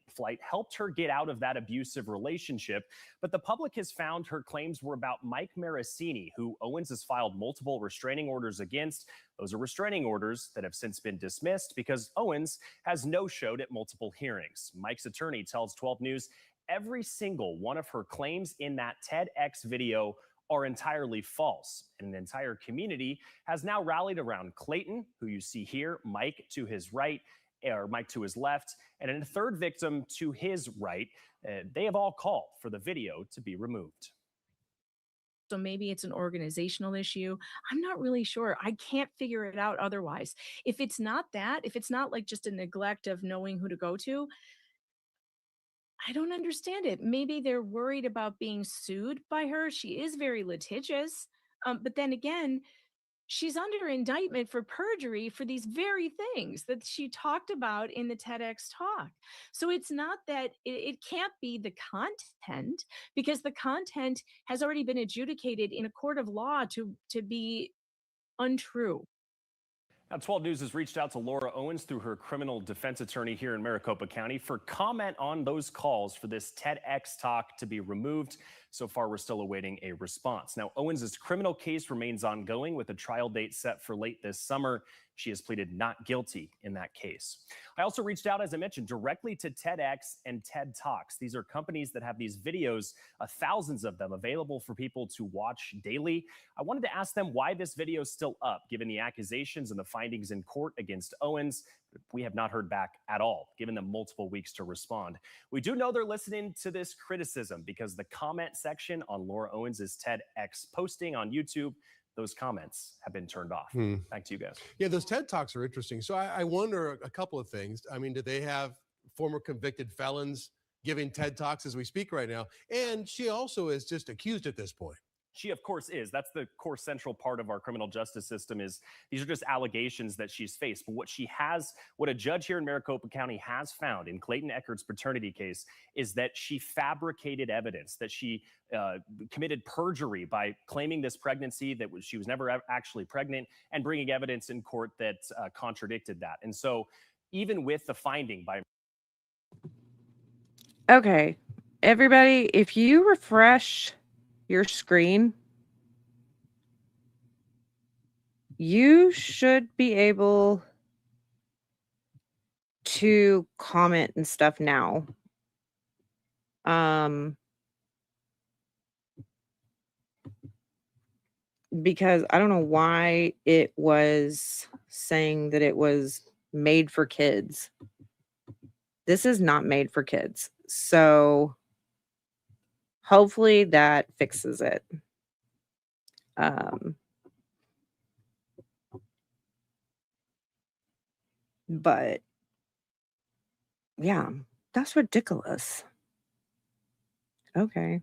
helped her get out of that abusive relationship, but the public has found her claims were about Mike Marasini, who Owens has filed multiple restraining orders against. Those are restraining orders that have since been dismissed because Owens has no-showed at multiple hearings. Mike's attorney tells 12 News every single one of her claims in that TEDx video are entirely false. And an entire community has now rallied around Clayton, who you see here, Mike to his right, or Mike to his left, and a third victim to his right. They have all called for the video to be removed. So maybe it's an organizational issue. I'm not really sure. I can't figure it out otherwise. If it's not that, if it's not like just a neglect of knowing who to go to, I don't understand it. Maybe they're worried about being sued by her. She is very litigious. But then again, she's under indictment for perjury for these very things that she talked about in the TEDx talk. So it's not that it can't be the content, because the content has already been adjudicated in a court of law to be untrue. Now, 12 News has reached out to Laura Owens through her criminal defense attorney here in Maricopa County for comment on those calls for this TEDx talk to be removed. So far, we're still awaiting a response. Now, Owens' criminal case remains ongoing with a trial date set for late this summer. She has pleaded not guilty in that case. I also reached out, as I mentioned, directly to TEDx and TED Talks. These are companies that have these videos, thousands of them, available for people to watch daily. I wanted to ask them why this video is still up, given the accusations and the findings in court against Owens. We have not heard back at all, given them multiple weeks to respond. We do know they're listening to this criticism because the comment section on Laura Owens' TEDx posting on YouTube, those comments have been turned off. Back to you guys. Yeah, those TED Talks are interesting. So I wonder a couple of things. I mean, do they have former convicted felons giving TED Talks as we speak right now? And she also is just accused at this point. She, of course, is. That's the core central part of our criminal justice system is these are just allegations that she's faced. But what a judge here in Maricopa County has found in Clayton Eckert's paternity case is that she fabricated evidence, that she committed perjury by claiming this pregnancy that she was never actually pregnant and bringing evidence in court that contradicted that. And so even with the finding by... Okay, everybody, if you refresh your screen, you should be able to comment and stuff now. Because I don't know why it was saying that it was made for kids. This is not made for kids. So hopefully that fixes it. But yeah, that's ridiculous. Okay.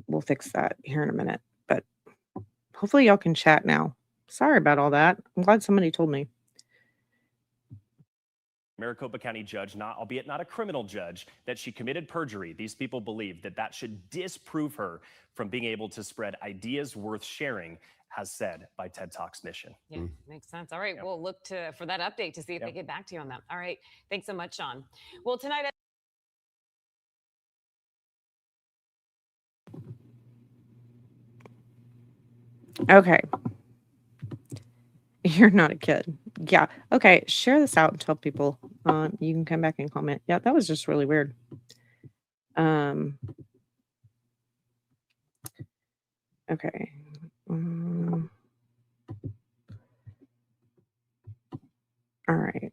We'll fix that here in a minute, but hopefully y'all can chat now. Sorry about all that. I'm glad somebody told me. Maricopa County judge, albeit not a criminal judge, that she committed perjury. These people believe that should disprove her from being able to spread ideas worth sharing, as said by TED Talk's mission. Yeah, makes sense. All right, we'll look for that update to see if they get back to you on that. All right, thanks so much, Sean. Well, tonight... Okay. You're not a kid. Yeah. Okay. Share this out and tell people. You can come back and comment. Yeah, that was just really weird. Okay. All right.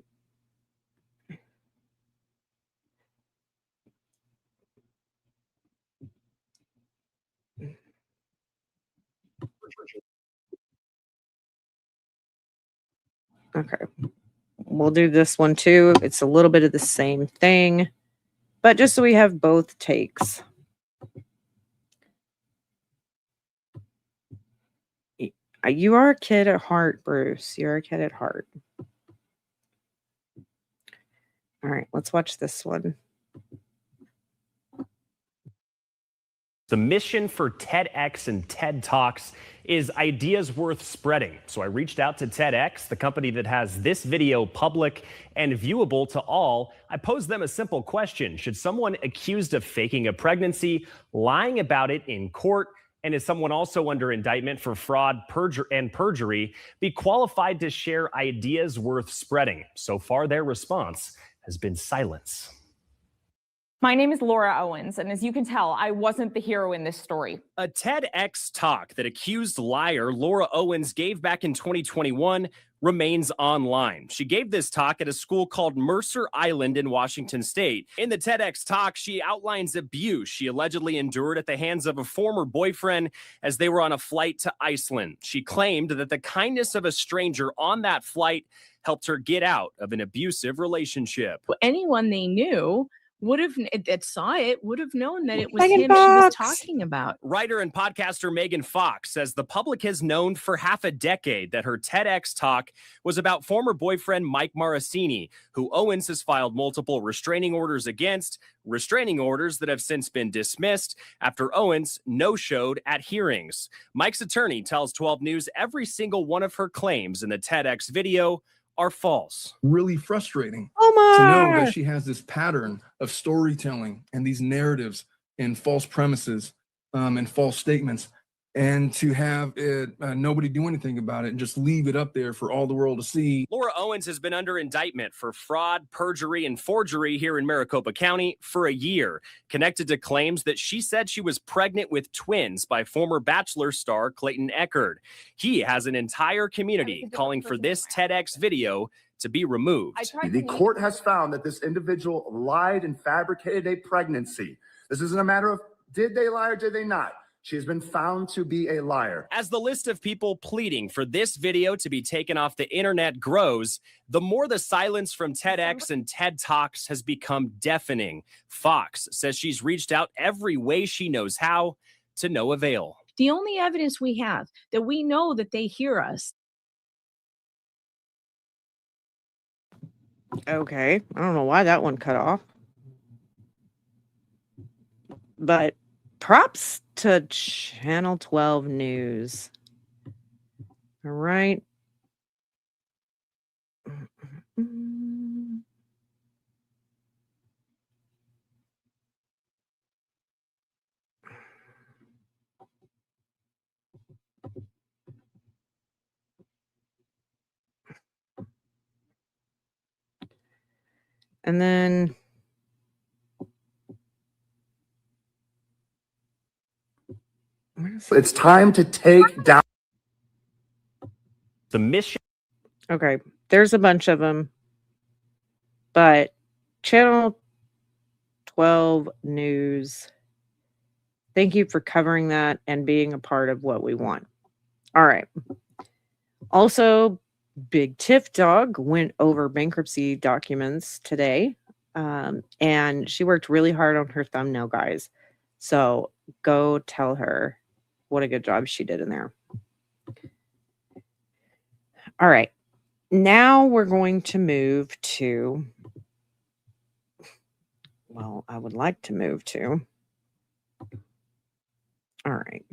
Okay. We'll do this one too. It's a little bit of the same thing, but just so we have both takes. You are a kid at heart, Bruce. You're a kid at heart. All right, let's watch this one. The mission for TEDx and TED Talks is ideas worth spreading. So I reached out to TEDx, the company that has this video public and viewable to all. I posed them a simple question. Should someone accused of faking a pregnancy, lying about it in court, and is someone also under indictment for fraud, perjury, be qualified to share ideas worth spreading? So far, their response has been silence. My name is Laura Owens, and as you can tell, I wasn't the hero in this story. A TEDx talk that accused liar Laura Owens gave back in 2021 remains online. She gave this talk at a school called Mercer Island in Washington State. In the TEDx talk, she outlines abuse she allegedly endured at the hands of a former boyfriend as they were on a flight to Iceland. She claimed that the kindness of a stranger on that flight helped her get out of an abusive relationship. Anyone they knew that saw it would have known that it was Megan him she Fox. was talking about. Writer and podcaster Megan Fox says the public has known for half a decade that her TEDx talk was about former boyfriend Mike Marasini, who Owens has filed multiple restraining orders against, restraining orders that have since been dismissed after Owens no-showed at hearings. Mike's attorney tells 12 News every single one of her claims in the TEDx video are false. Really frustrating Omar! to know that she has this pattern of storytelling and these narratives and false premises and false statements, and to have it nobody do anything about it and just leave it up there for all the world to see. Laura Owens has been under indictment for fraud, perjury, and forgery here in Maricopa County for a year, connected to claims that she said she was pregnant with twins by former Bachelor star Clayton Eckert. He has an entire community calling for this TEDx video to be removed. The court has found that this individual lied and fabricated a pregnancy. This isn't a matter of did they lie or did they not. She has been found to be a liar. As the list of people pleading for this video to be taken off the internet grows, the more the silence from TEDx and TED Talks has become deafening. Fox says she's reached out every way she knows how, to no avail. The only evidence we have that we know that they hear us. Okay. I don't know why that one cut off. But props to Channel 12 News. All right. And then it's time to take down the mission. Okay, there's a bunch of them, but Channel 12 News, thank you for covering that and being a part of what we want. All right. Also, Big Tiff Dog went over bankruptcy documents today, and she worked really hard on her thumbnail, guys. So go tell her what a good job she did in there. All right. Now we're going to move to, well, I would like to move to, all right.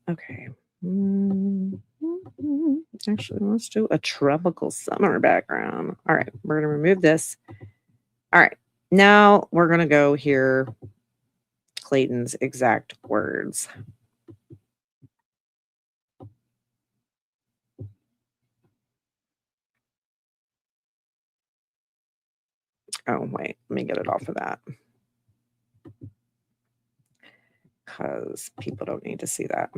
Okay. Actually, let's do a tropical summer background. All right. We're going to remove this. All right. Now we're going to go hear Clayton's exact words. Oh, wait. Let me get it off of that. Because people don't need to see that.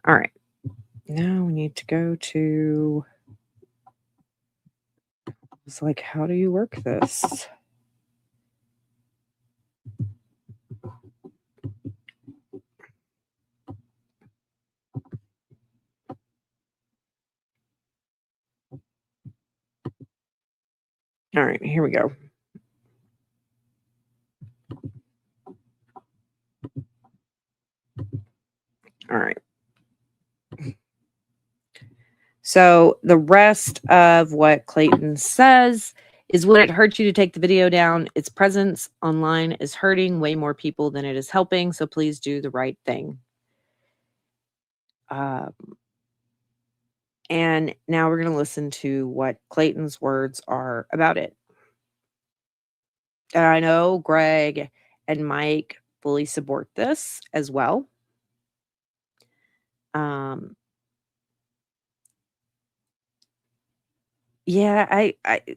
All right. Now we need to go to, it's like, how do you work this? All right, here we go. All right. So the rest of what Clayton says is, would it hurt you to take the video down? Its presence online is hurting way more people than it is helping. So please do the right thing. And now we're going to listen to what Clayton's words are about it. And I know Greg and Mike fully support this as well. Yeah, I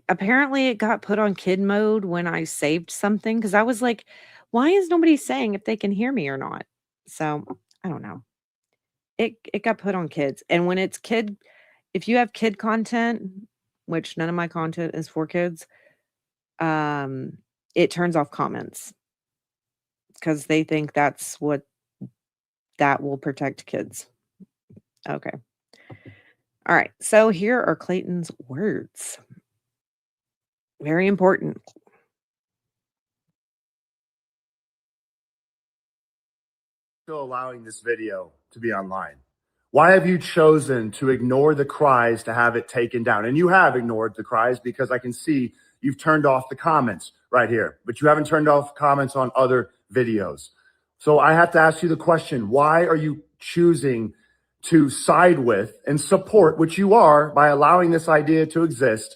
apparently it got put on kid mode when I saved something, because I was like, why is nobody saying if they can hear me or not? So I don't know. It got put on kids. And when it's kid, if you have kid content, which none of my content is for kids, it turns off comments because they think that's what that will protect kids. Okay. All right. So here are Clayton's words. Very important. Still allowing this video to be online? Why have you chosen to ignore the cries to have it taken down? And you have ignored the cries because I can see you've turned off the comments right here, but you haven't turned off comments on other videos. So I have to ask you the question, why are you choosing to side with and support, which you are by allowing this idea to exist?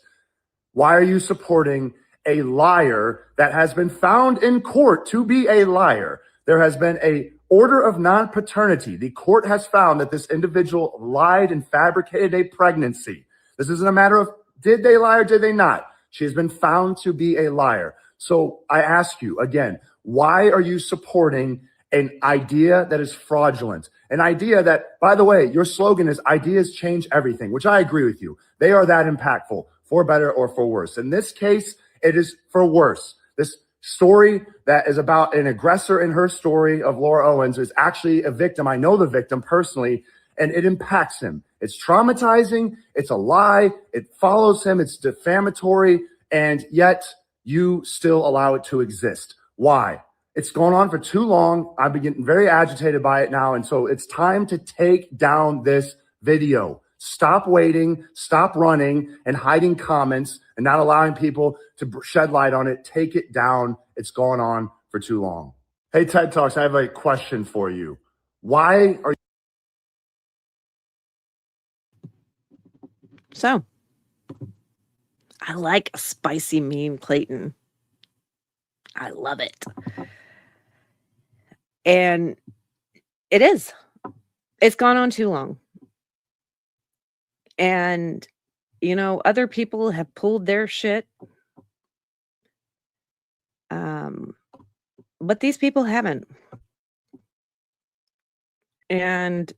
Why are you supporting a liar that has been found in court to be a liar? There has been a order of non-paternity. The court has found that this individual lied and fabricated a pregnancy. This isn't a matter of Did they lie or did they not? She has been found to be a liar. So I ask you again, why are you supporting an idea that is fraudulent? An idea that, by the way, your slogan is ideas change everything, which I agree with you. They are that impactful, for better or for worse. In this case, it is for worse. This story that is about an aggressor in her story of Laura Owens is actually a victim. I know the victim personally, and it impacts him. It's traumatizing. It's a lie. It follows him. It's defamatory. And yet you still allow it to exist. Why? It's gone on for too long. I've been getting very agitated by it now. And so it's time to take down this video. Stop waiting, stop running and hiding comments and not allowing people to shed light on it. Take it down. It's gone on for too long. Hey, TED Talks, I have a question for you. Why are So, I like a spicy meme, Clayton. I love it. And it is. It's gone on too long. And, you know, other people have pulled their shit. But these people haven't. And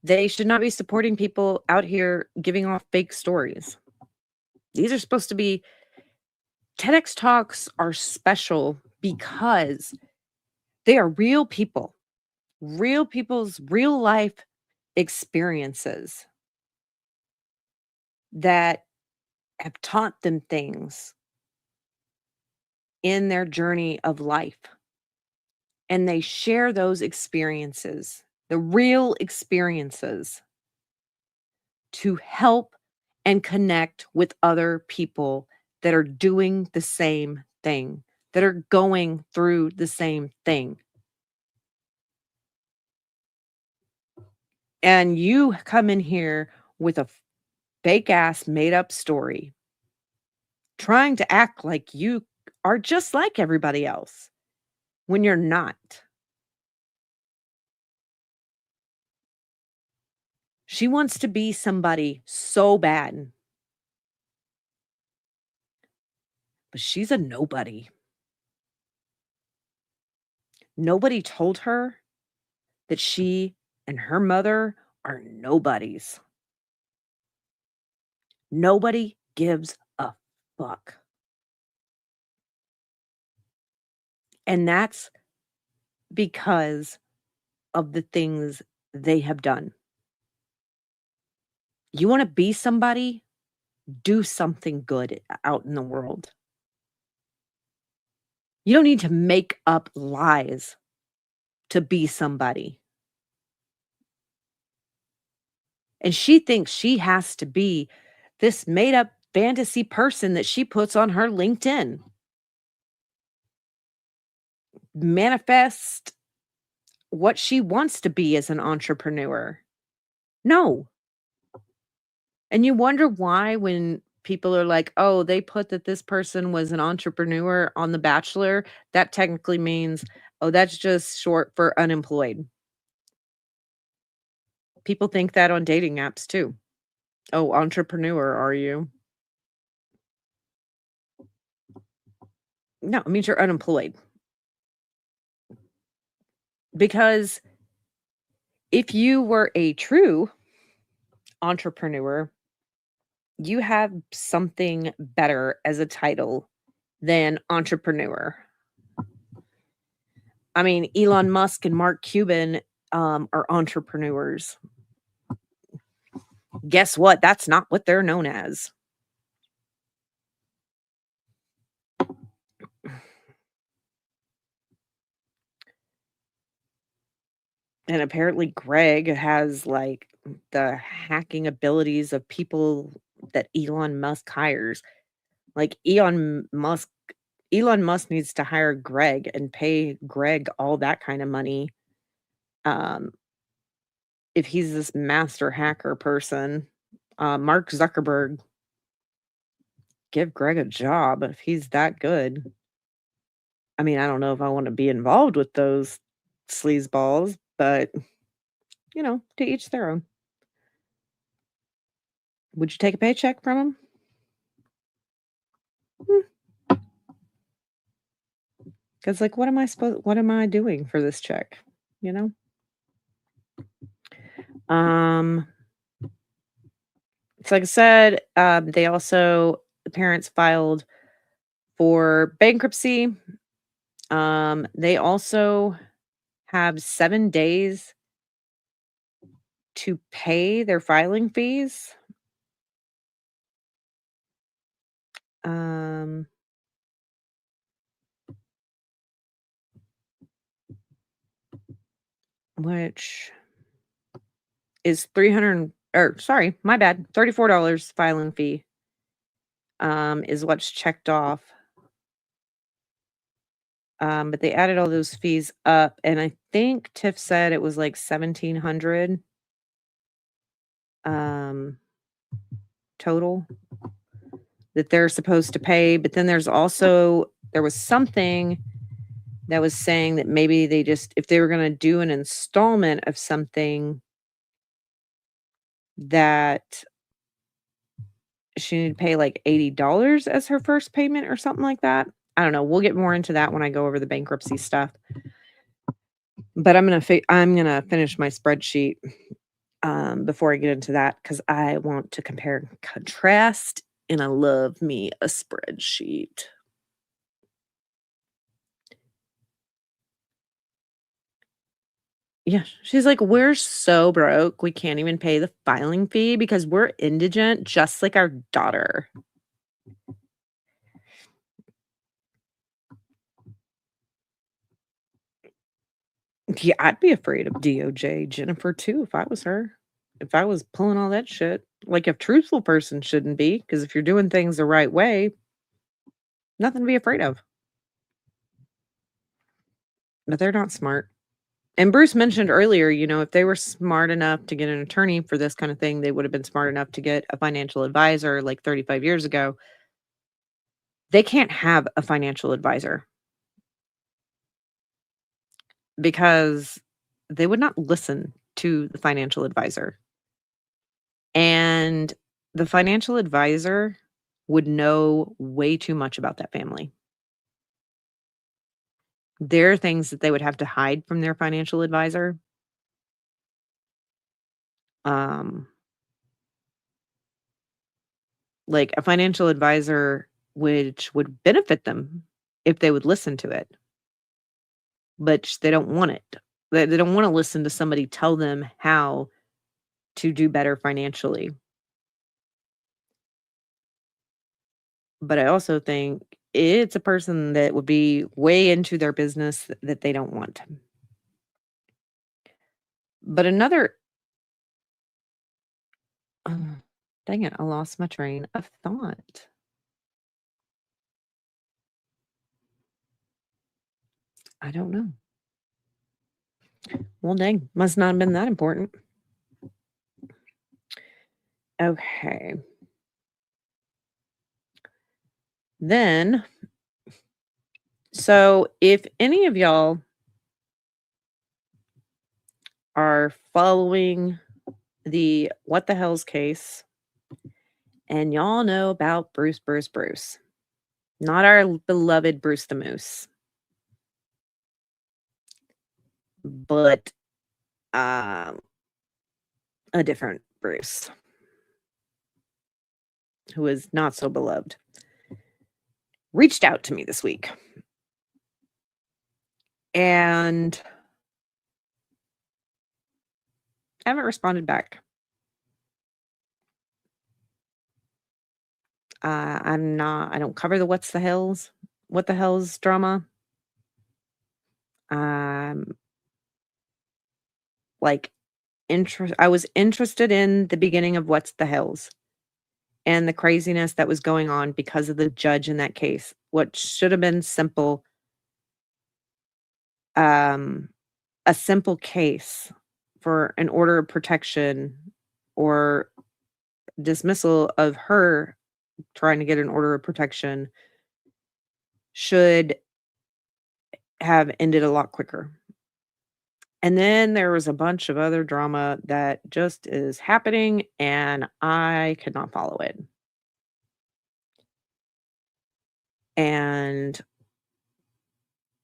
they should not be supporting people out here giving off fake stories. These are supposed to be TEDx Talks are special because they are real people, real people's real life experiences that have taught them things in their journey of life. And they share those experiences, the real experiences, to help and connect with other people that are doing the same thing, that are going through the same thing. And you come in here with a fake ass made up story, trying to act like you are just like everybody else when you're not. She wants to be somebody so bad, but she's a nobody. Nobody told her that she and her mother are nobodies. Nobody gives a fuck. And that's because of the things they have done. You want to be somebody? Do something good out in the world. You don't need to make up lies to be somebody. And she thinks she has to be this made up fantasy person that she puts on her LinkedIn. Manifest what she wants to be as an entrepreneur. No. And you wonder why when people are like, oh, they put that this person was an entrepreneur on The Bachelor, that technically means, oh, that's just short for unemployed. People think that on dating apps too. Oh, entrepreneur, are you? No, it means you're unemployed. Because if you were a true entrepreneur, you have something better as a title than entrepreneur. I mean, Elon Musk and Mark Cuban are entrepreneurs. Guess what? That's not what they're known as. And apparently Greg has like the hacking abilities of people that Elon Musk hires. Like Elon Musk needs to hire Greg and pay Greg all that kind of money. If he's this master hacker person, Mark Zuckerberg, give Greg a job if he's that good. I mean, I don't know if I want to be involved with those sleazeballs, but you know, to each their own. Would you take a paycheck from him? Because, like, what am I doing for this check? You know? So like I said, the parents filed for bankruptcy. They also have 7 days to pay their filing fees. Um, which is 300 or sorry, my bad, $34 filing fee, is what's checked off. But they added all those fees up, and I think Tiff said it was like 1,700, um, total that they're supposed to pay. But then there was something that was saying that maybe if they were gonna do an installment of something, that she needed to pay like $80 as her first payment or something like that. I don't know. We'll get more into that when I go over the bankruptcy stuff. But I'm gonna finish my spreadsheet before I get into that because I want to compare and contrast, and I love me a spreadsheet. Yeah, she's like, "We're so broke, we can't even pay the filing fee because we're indigent just like our daughter." Yeah, I'd be afraid of DOJ Jennifer too if I was her. If I was pulling all that shit. Like, if truthful person shouldn't be, because if you're doing things the right way, nothing to be afraid of. But they're not smart. And Bruce mentioned earlier, if they were smart enough to get an attorney for this kind of thing, they would have been smart enough to get a financial advisor like 35 years ago. They can't have a financial advisor because they would not listen to the financial advisor. And the financial advisor would know way too much about that family. There are things that they would have to hide from their financial advisor. Um, like a financial advisor which would benefit them if they would listen to it, but they don't want it. They don't want to listen to somebody tell them how to do better financially. But I also think it's a person that would be way into their business that they don't want. But another dang it, I lost my train of thought. I don't know. Well, dang, must not have been that important. Okay. Then, so if any of y'all are following the What the Hell's case, and y'all know about Bruce, not our beloved Bruce the Moose, but um, a different Bruce who is not so beloved, reached out to me this week. And I haven't responded back. I don't cover the what the hell's drama. Um, like, I was interested in the beginning of what's the hells and the craziness that was going on because of the judge in that case. What should have been simple, a simple case for an order of protection or dismissal of her trying to get an order of protection should have ended a lot quicker. And then there was a bunch of other drama that just is happening, and I could not follow it. And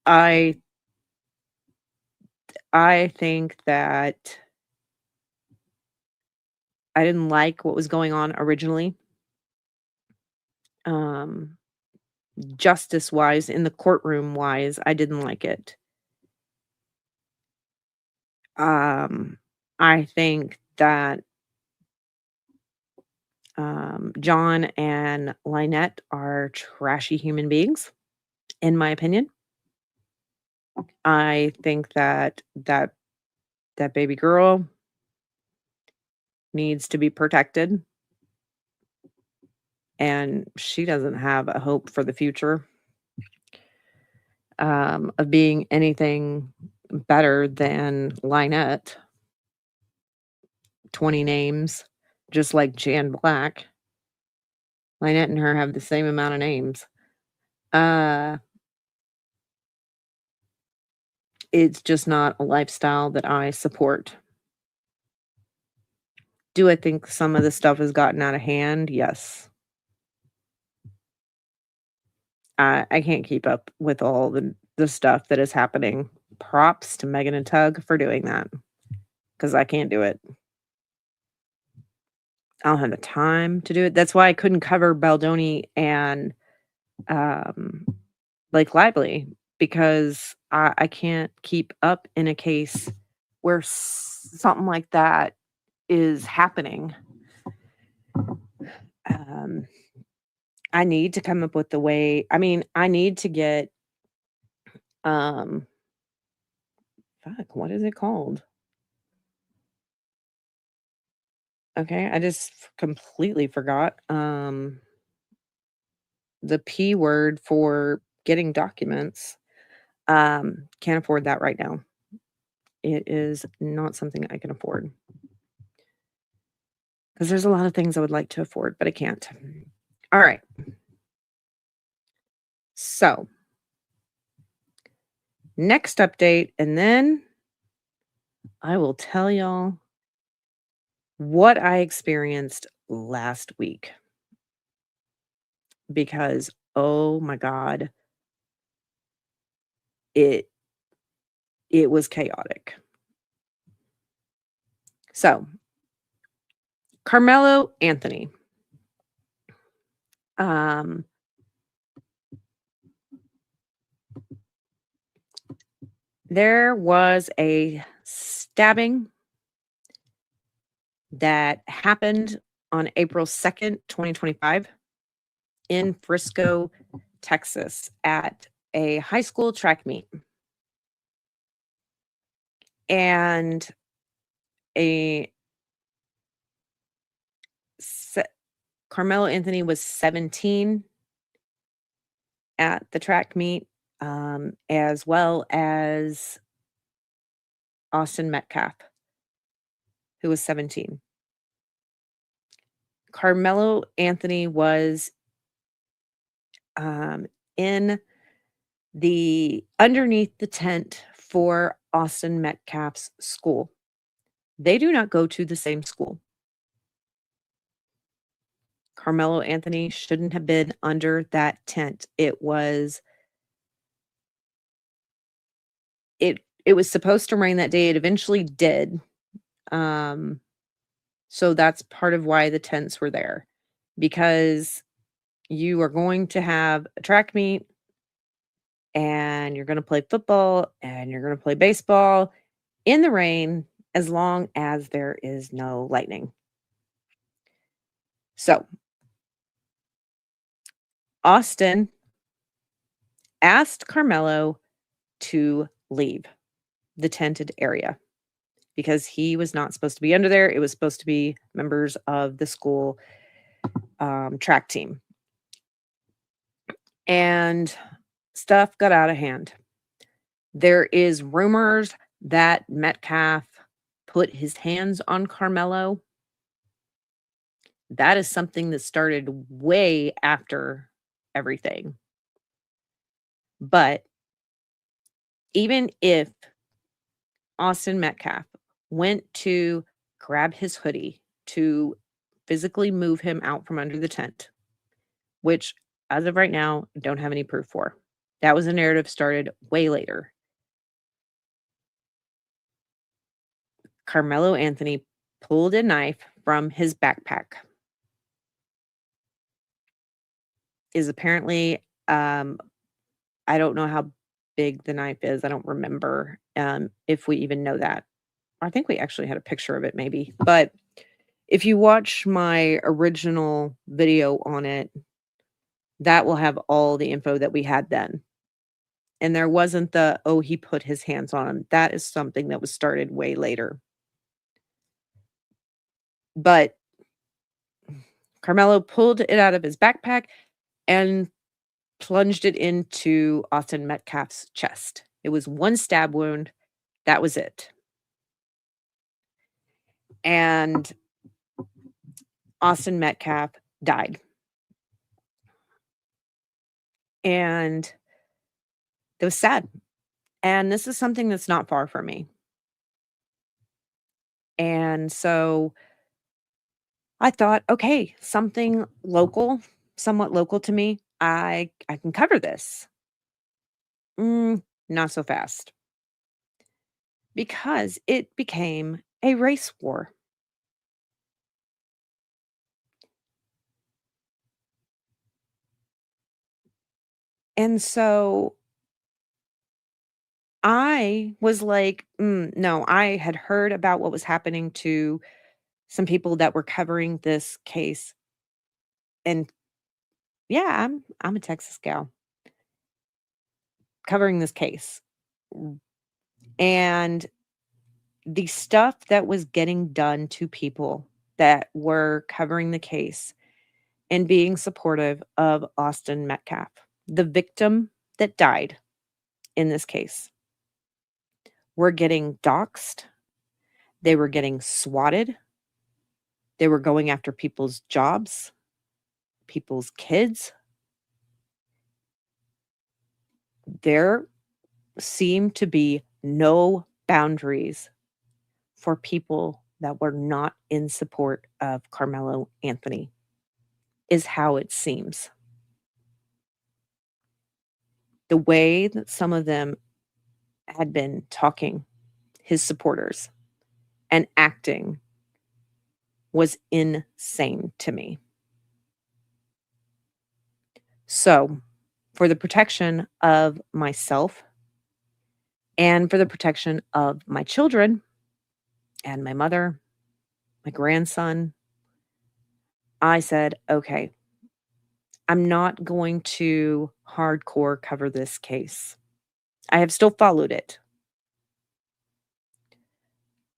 I think that I didn't like what was going on originally. Justice wise, in the courtroom wise, I didn't like it. I think that John and Lynette are trashy human beings, in my opinion. I think that baby girl needs to be protected, and she doesn't have a hope for the future of being anything better than Lynette. 20 names, just like Jan Black. Lynette and her have the same amount of names. It's just not a lifestyle that I support. Do I think some of the stuff has gotten out of hand? Yes. I can't keep up with all the stuff that is happening. Props to Megan and Tug for doing that, because I can't do it. I don't have the time to do it. That's why I couldn't cover Baldoni and Blake Lively, because I can't keep up in a case where something like that is happening. I need to come up with the way. I mean, I need to get fuck, what is it called? Okay, I just completely forgot the P word for getting documents. Can't afford that right now. It is not something I can afford. Because there's a lot of things I would like to afford, but I can't. All right. So, next update, and then I will tell y'all what I experienced last week. Because, oh my God, it was chaotic. So, Karmelo Anthony. There was a stabbing that happened on April 2nd, 2025 in Frisco, Texas at a high school track meet. And Karmelo Anthony was 17 at the track meet, as well as Austin Metcalf, who was 17. Karmelo Anthony was in underneath the tent for Austin Metcalf's school. They do not go to the same school. Karmelo Anthony shouldn't have been under that tent. It was supposed to rain that day. It eventually did. So that's part of why the tents were there, because you are going to have a track meet and you're going to play football and you're going to play baseball in the rain as long as there is no lightning. So, Austin asked Karmelo to leave the tented area because he was not supposed to be under there. It was supposed to be members of the school track team. And stuff got out of hand. There is rumors that Metcalf put his hands on Karmelo. That is something that started way after everything. But even if Austin Metcalf went to grab his hoodie to physically move him out from under the tent, which as of right now, don't have any proof for. That was a narrative started way later. Carmelo Anthony pulled a knife from his backpack. Is apparently, I don't know how big the knife is. I don't remember if we even know that. I think we actually had a picture of it, maybe. But if you watch my original video on it, that will have all the info that we had then. And there wasn't the, oh, he put his hands on him. That is something that was started way later. But Carmelo pulled it out of his backpack and plunged it into Austin Metcalf's chest. It was one stab wound. That was it. And Austin Metcalf died. And it was sad. And this is something that's not far from me. And so I thought, okay, something local, somewhat local to me. I can cover this. Not so fast. Because it became a race war. And so I was like, no, I had heard about what was happening to some people that were covering this case. And yeah, I'm a Texas gal covering this case. And the stuff that was getting done to people that were covering the case and being supportive of Austin Metcalf, the victim that died in this case, were getting doxxed. They were getting swatted. They were going after people's jobs, people's kids. There seemed to be no boundaries for people that were not in support of Carmelo Anthony, is how it seems. The way that some of them had been talking, his supporters, and acting was insane to me. So, for the protection of myself and for the protection of my children and my mother, my grandson, I said, okay, I'm not going to hardcore cover this case. I have still followed it.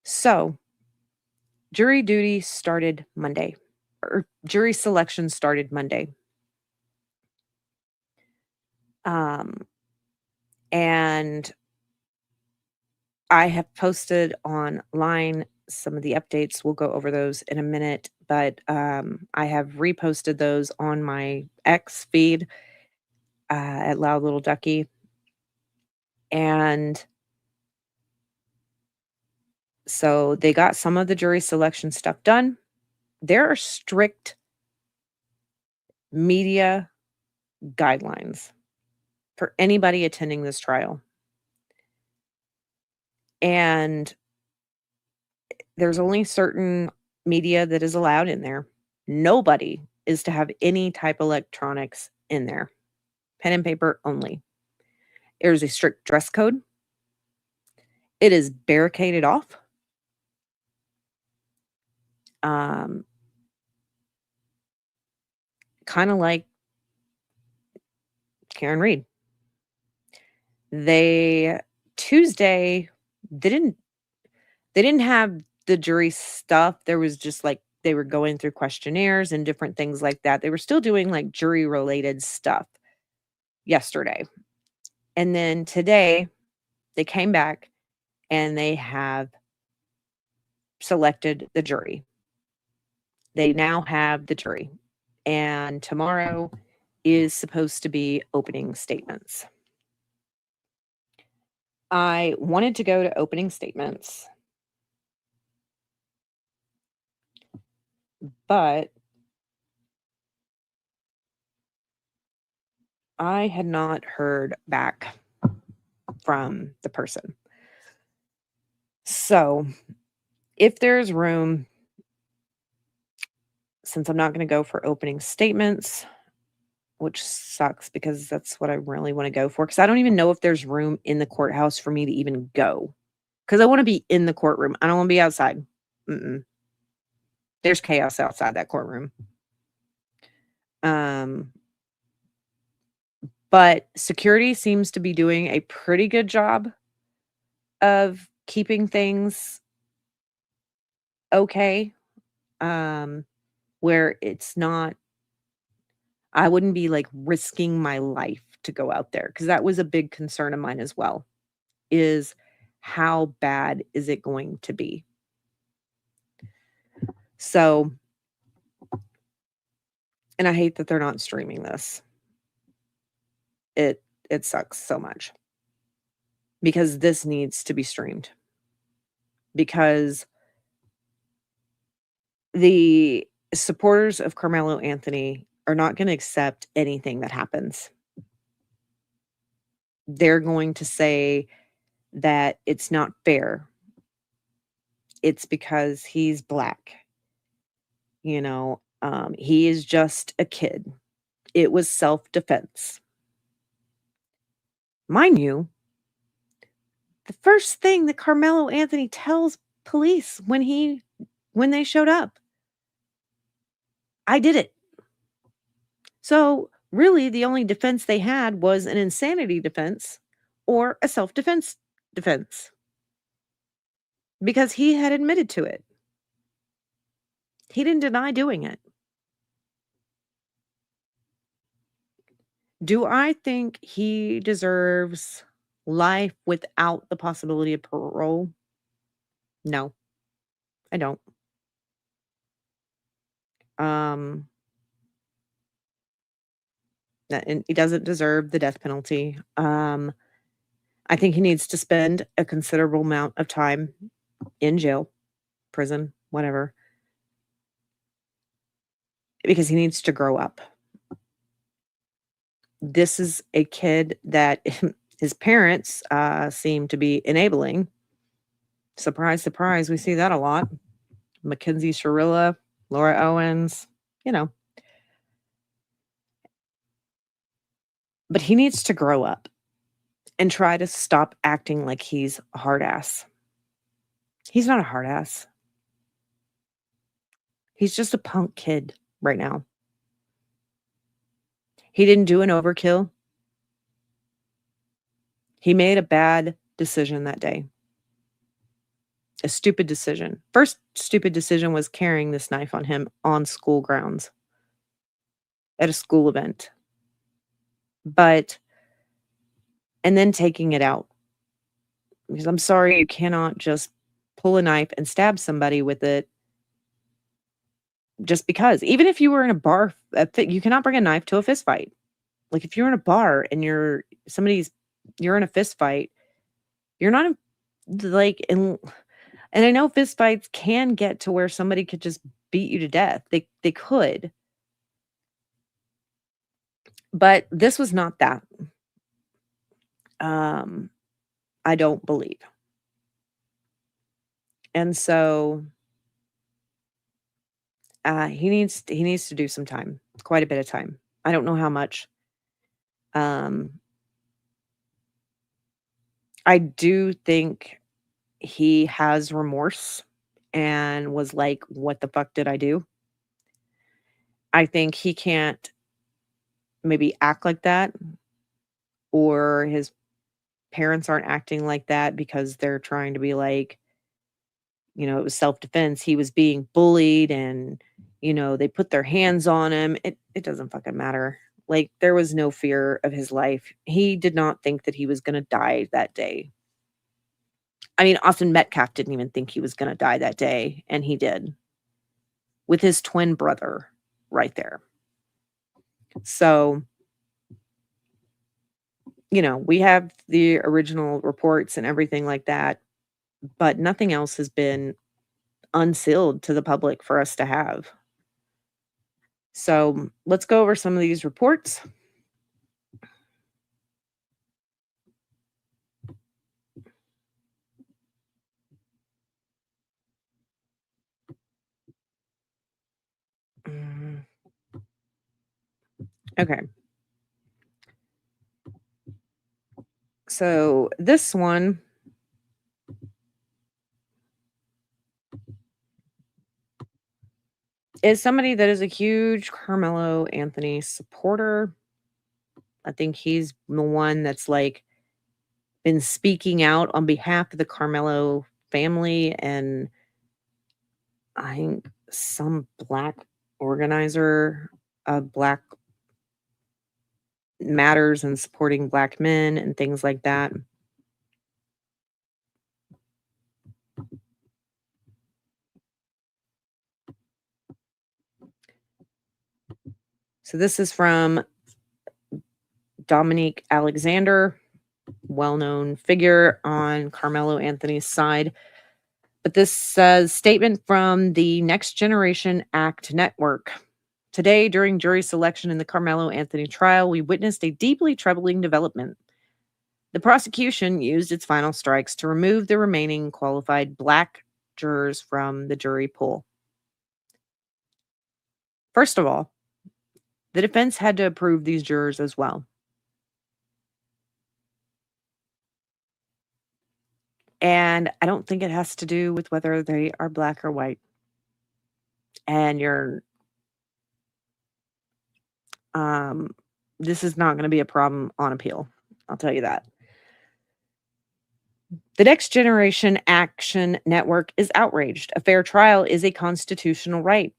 So, jury duty started Monday, or jury selection started Monday. And I have posted online some of the updates. We'll go over those in a minute, but I have reposted those on my X feed at Loud Little Ducky. And so they got some of the jury selection stuff done. There are strict media guidelines for anybody attending this trial. And there's only certain media that is allowed in there. Nobody is to have any type of electronics in there. Pen and paper only. There's a strict dress code. It is barricaded off. Kind of like Karen Reed. Tuesday, they didn't have the jury stuff. There was just like they were going through questionnaires and different things like that. They were still doing like jury related stuff yesterday. And then today they came back and they have selected the jury. They now have the jury. And tomorrow is supposed to be opening statements. I wanted to go to opening statements, but I had not heard back from the person. So, if there's room, since I'm not going to go for opening statements, which sucks because that's what I really want to go for, because I don't even know if there's room in the courthouse for me to even go, because I want to be in the courtroom. I don't want to be outside. Mm-mm. There's chaos outside that courtroom. But security seems to be doing a pretty good job of keeping things okay, where it's not, I wouldn't be like risking my life to go out there, because that was a big concern of mine as well, is how bad is it going to be? So, and I hate that they're not streaming this. It sucks so much, because this needs to be streamed, because the supporters of Carmelo Anthony are not going to accept anything that happens. They're going to say that it's not fair. It's because he's black. He is just a kid. It was self-defense. Mind you, the first thing that Carmelo Anthony tells police when they showed up, I did it. So really the only defense they had was an insanity defense or a self-defense defense, because he had admitted to it. He didn't deny doing it. Do I think he deserves life without the possibility of parole? No, I don't. Um, and he doesn't deserve the death penalty. I think he needs to spend a considerable amount of time in jail, prison, whatever, because he needs to grow up. This is a kid that his parents seem to be enabling. Surprise, surprise, we see that a lot. Mackenzie Shirilla, Laura Owens, But he needs to grow up and try to stop acting like he's a hard ass. He's not a hard ass. He's just a punk kid right now. He didn't do an overkill. He made a bad decision that day. A stupid decision. First stupid decision was carrying this knife on him on school grounds at a school event. And then taking it out. Because I'm sorry, you cannot just pull a knife and stab somebody with it just because. Even if you were in a bar, you cannot bring a knife to a fist fight. Like if you're in a bar and you're in a fist fight, you're not and I know fist fights can get to where somebody could just beat you to death. They could. But this was not that. I don't believe. And so he needs to do some time, quite a bit of time. I don't know how much. I do think he has remorse and was like, what the fuck did I do? I think he can't maybe act like that, or his parents aren't acting like that because they're trying to be like, it was self-defense. He was being bullied and, they put their hands on him. It doesn't fucking matter. Like, there was no fear of his life. He did not think that he was going to die that day. I mean, Austin Metcalf didn't even think he was going to die that day, and he did. With his twin brother right there. So, we have the original reports and everything like that, but nothing else has been unsealed to the public for us to have. So let's go over some of these reports. Okay. So this one is somebody that is a huge Carmelo Anthony supporter. I think he's the one that's like been speaking out on behalf of the Carmelo family, and I think some black organizer of Black Matters and supporting black men and things like that. So this is from Dominique Alexander, well-known figure on Carmelo Anthony's side. But this says statement from the Next Generation Act Network. Today, during jury selection in the Carmelo Anthony trial, we witnessed a deeply troubling development. The prosecution used its final strikes to remove the remaining qualified black jurors from the jury pool. First of all, the defense had to approve these jurors as well. And I don't think it has to do with whether they are black or white. And this is not going to be a problem on appeal. I'll tell you that. The Next Generation Action Network is outraged. A fair trial is a constitutional right,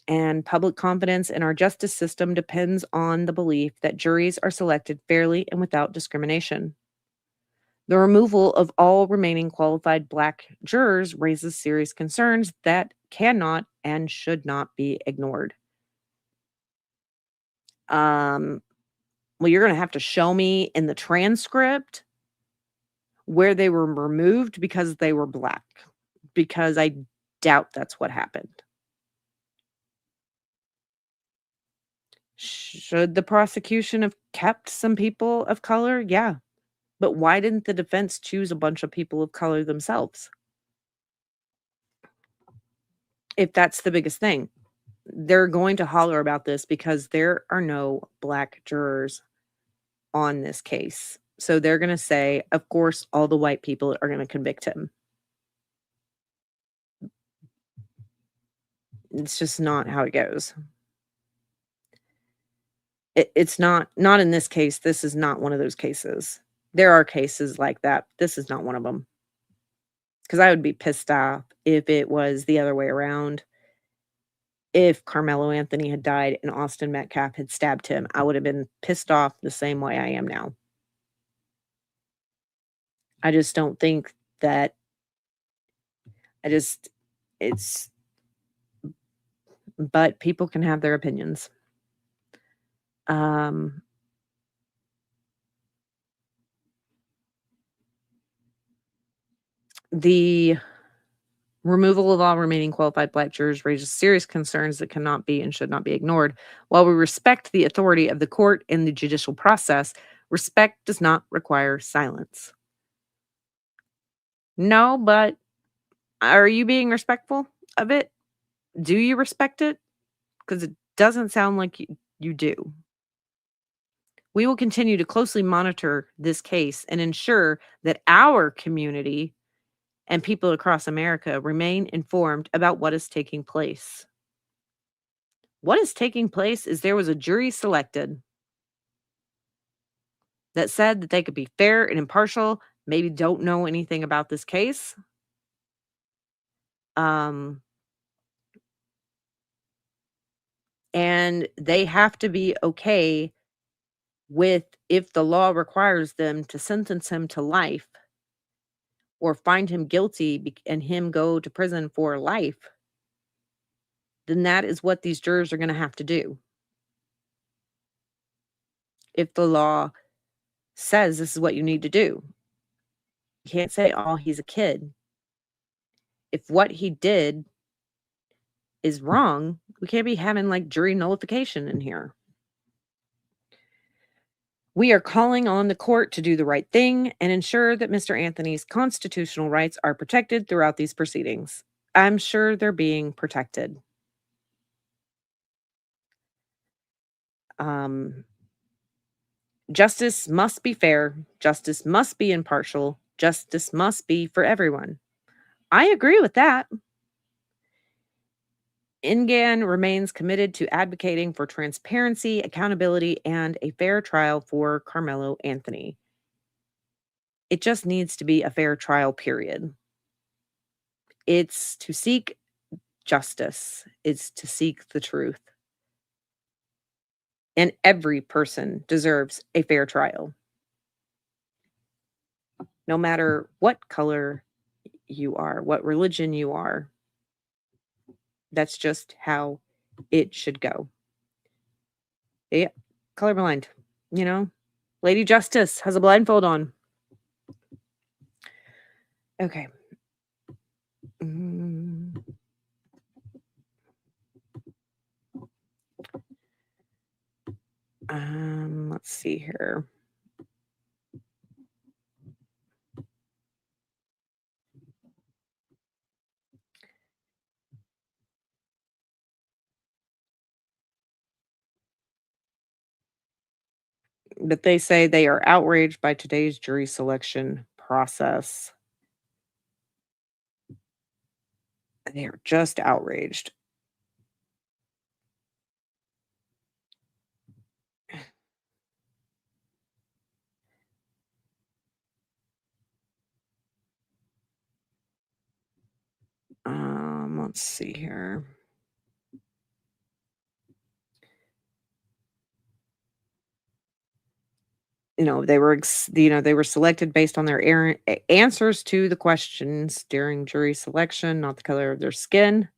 and public confidence in our justice system depends on the belief that juries are selected fairly and without discrimination. The removal of all remaining qualified black jurors raises serious concerns that cannot and should not be ignored. Well, you're going to have to show me in the transcript where they were removed because they were black, because I doubt that's what happened. Should the prosecution have kept some people of color? Yeah. But why didn't the defense choose a bunch of people of color themselves? If that's the biggest thing, they're going to holler about this because there are no black jurors on this case. So they're going to say, of course, all the white people are going to convict him. It's just not how it goes. It's not in this case. This is not one of those cases. There are cases like that. This is not one of them. Because I would be pissed off if it was the other way around. If Carmelo Anthony had died and Austin Metcalf had stabbed him, I would have been pissed off the same way I am now. I just don't think that but people can have their opinions. The removal of all remaining qualified black jurors raises serious concerns that cannot be and should not be ignored. While we respect the authority of the court and the judicial process, respect does not require silence. No, but are you being respectful of it? Do you respect it? Because it doesn't sound like you do. We will continue to closely monitor this case and ensure that our community and people across America remain informed about what is taking place. What is taking place is there was a jury selected that said that they could be fair and impartial, maybe don't know anything about this case. And they have to be okay with, if the law requires them to sentence him to life or find him guilty and him go to prison for life, then that is what these jurors are going to have to do. If the law says this is what you need to do, you can't say, oh, he's a kid. If what he did is wrong, we can't be having like jury nullification in here. We are calling on the court to do the right thing and ensure that Mr. Anthony's constitutional rights are protected throughout these proceedings. I'm sure they're being protected. Justice must be fair. Justice must be impartial. Justice must be for everyone. I agree with that. Engan remains committed to advocating for transparency, accountability, and a fair trial for Karmelo Anthony. It just needs to be a fair trial, period. It's to seek justice. It's to seek the truth. And every person deserves a fair trial. No matter what color you are, what religion you are. That's just how it should go. Yeah, colorblind, you know? Lady Justice has a blindfold on. Okay. Let's see here. But they say they are outraged by today's jury selection process. They are just outraged. Let's see here. They were they were selected based on their answers to the questions during jury selection, not the color of their skin.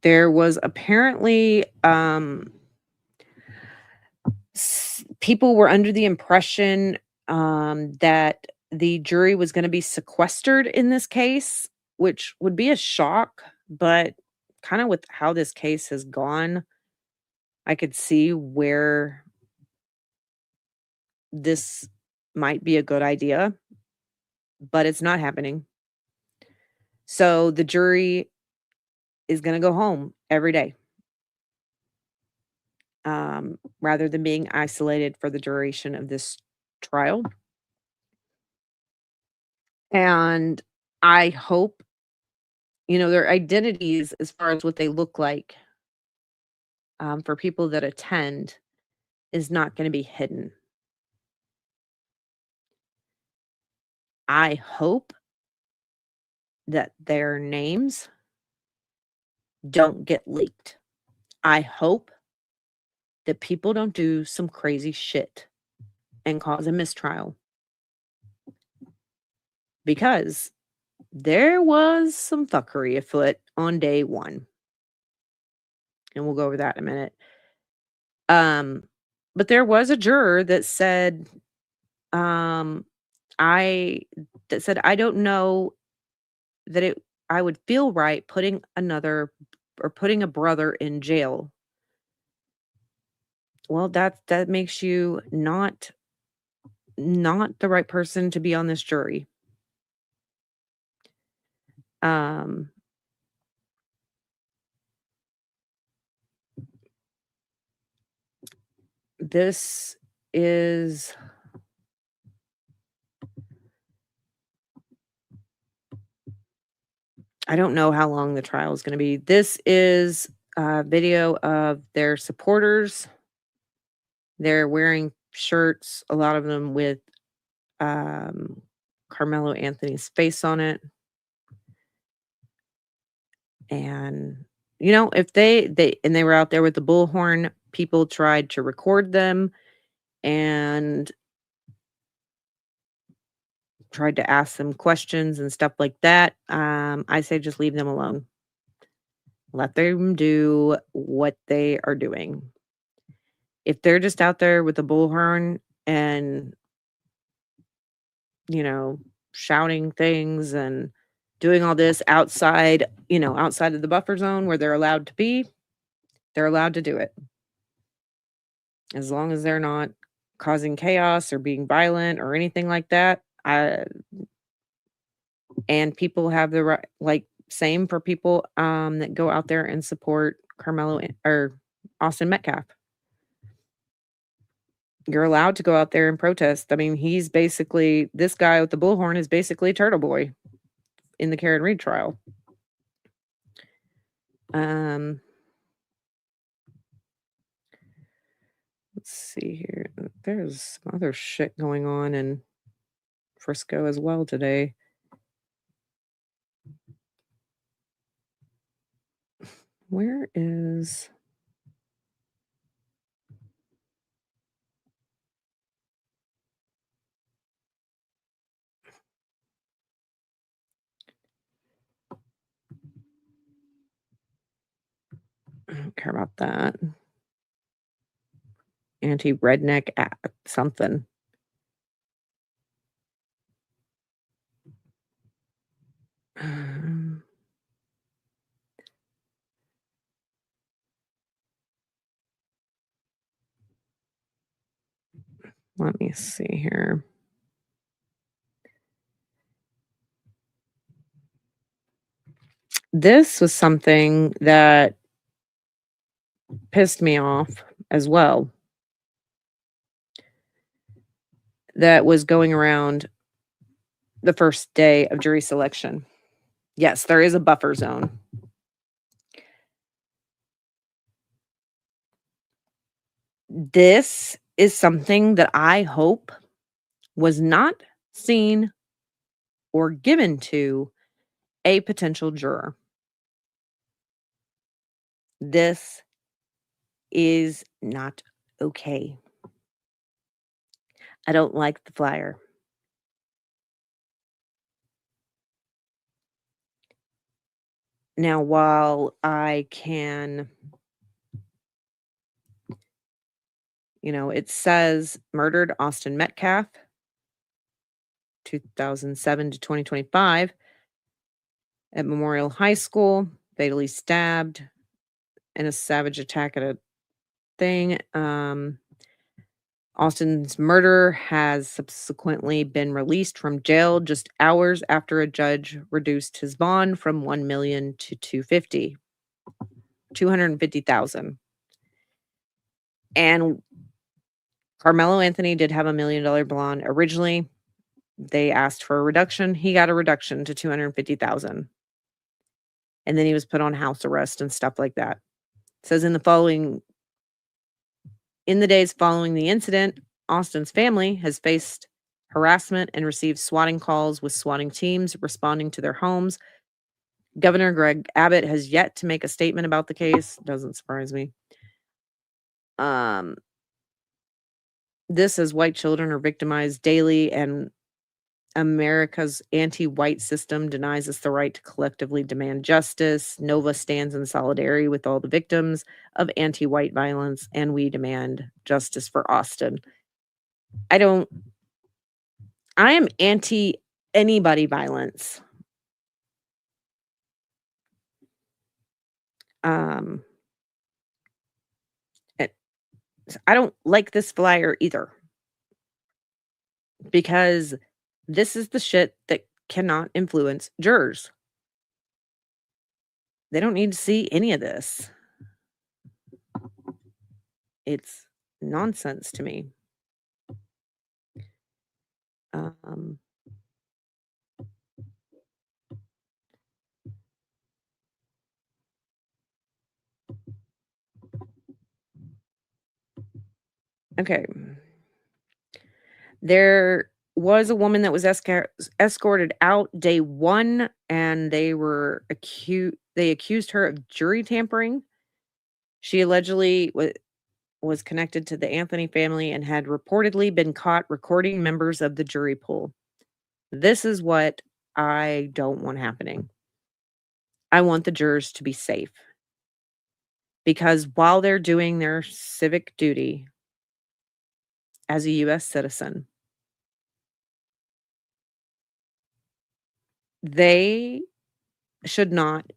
There was apparently people were under the impression that the jury was going to be sequestered in this case, which would be a shock, but kind of with how this case has gone, I could see where this might be a good idea, but it's not happening. So the jury is going to go home every day, rather than being isolated for the duration of this trial. And I hope, their identities as far as what they look like, for people that attend is not going to be hidden. I hope that their names don't get leaked. I hope that people don't do some crazy shit and cause a mistrial. Because there was some fuckery afoot on day one. And we'll go over that in a minute. But there was a juror that said, I don't know that I would feel right putting a brother in jail. Well, that makes you not the right person to be on this jury. This is I don't know how long the trial is going to be. This is a video of their supporters. They're wearing shirts, a lot of them with Karmelo Anthony's face on it. And if they were out there with the bullhorn, people tried to record them and tried to ask them questions and stuff like that. I say just leave them alone. Let them do what they are doing. If they're just out there with the bullhorn and, shouting things and doing all this outside of the buffer zone where they're allowed to be, they're allowed to do it. As long as they're not causing chaos or being violent or anything like that. And people have the right, same for people that go out there and support Carmelo or Austin Metcalf. You're allowed to go out there and protest. I mean, he's basically this guy with the bullhorn is basically Turtle Boy in the Karen Reed trial. Let's see here. There's some other shit going on in Frisco as well today. Where is I don't care about that. Anti-redneck something. Let me see here. This was something that pissed me off as well. That was going around the first day of jury selection. Yes, there is a buffer zone. This is something that I hope was not seen or given to a potential juror. This is not okay. I don't like the flyer. Now, while I can, it says murdered Austin Metcalf, 2007 to 2025, at Memorial High School, fatally stabbed in a savage attack at a thing. Austin's murderer has subsequently been released from jail just hours after a judge reduced his bond from $1 million to $250,000. And Carmelo Anthony did have $1 million bond originally. They asked for a reduction. He got a reduction to $250,000. And then he was put on house arrest and stuff like that. It says in the days following the incident, Austin's family has faced harassment and received swatting calls, with swatting teams responding to their homes. Governor Greg Abbott has yet to make a statement about the case. Doesn't surprise me. This as white children are victimized daily, and America's anti-white system denies us the right to collectively demand justice. Nova stands in solidarity with all the victims of anti-white violence, and we demand justice for Austin. I am anti anybody violence. I don't like this flyer either, because this is the shit that cannot influence jurors. They don't need to see any of this. It's nonsense to me. Okay. There was a woman that was escorted out day one, and they accused her of jury tampering. She allegedly was connected to the Anthony family and had reportedly been caught recording members of the jury pool. This is what I don't want happening. I want the jurors to be safe, because while they're doing their civic duty as a U.S. citizen, they should not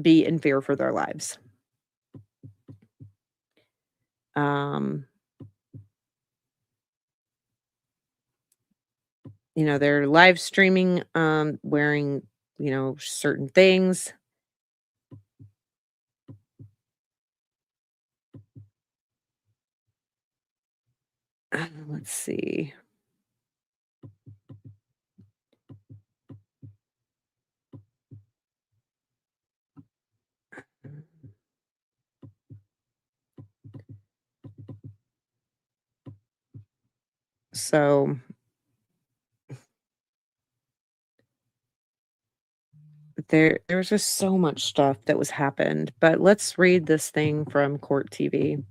be in fear for their lives. They're live streaming, wearing certain things. Let's see. So there was just so much stuff that was happened, but let's read this thing from Court TV.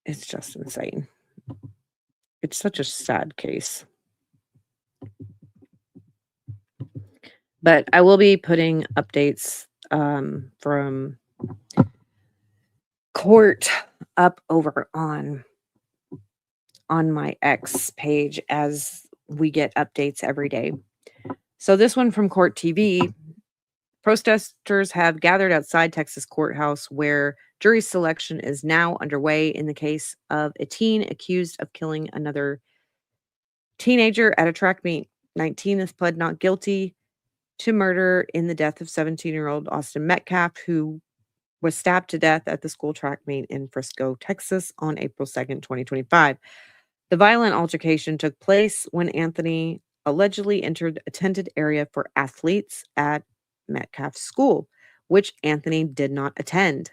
It's just insane. It's such a sad case. But I will be putting updates from court up over on my X page as we get updates every day. So this one from Court TV, protesters have gathered outside Texas courthouse where jury selection is now underway in the case of a teen accused of killing another teenager at a track meet. 19 has pled not guilty to murder in the death of 17-year-old Austin Metcalf, who was stabbed to death at the school track meet in Frisco, Texas on April 2nd, 2025. The violent altercation took place when Anthony allegedly entered a tented area for athletes at Metcalf's school, which Anthony did not attend.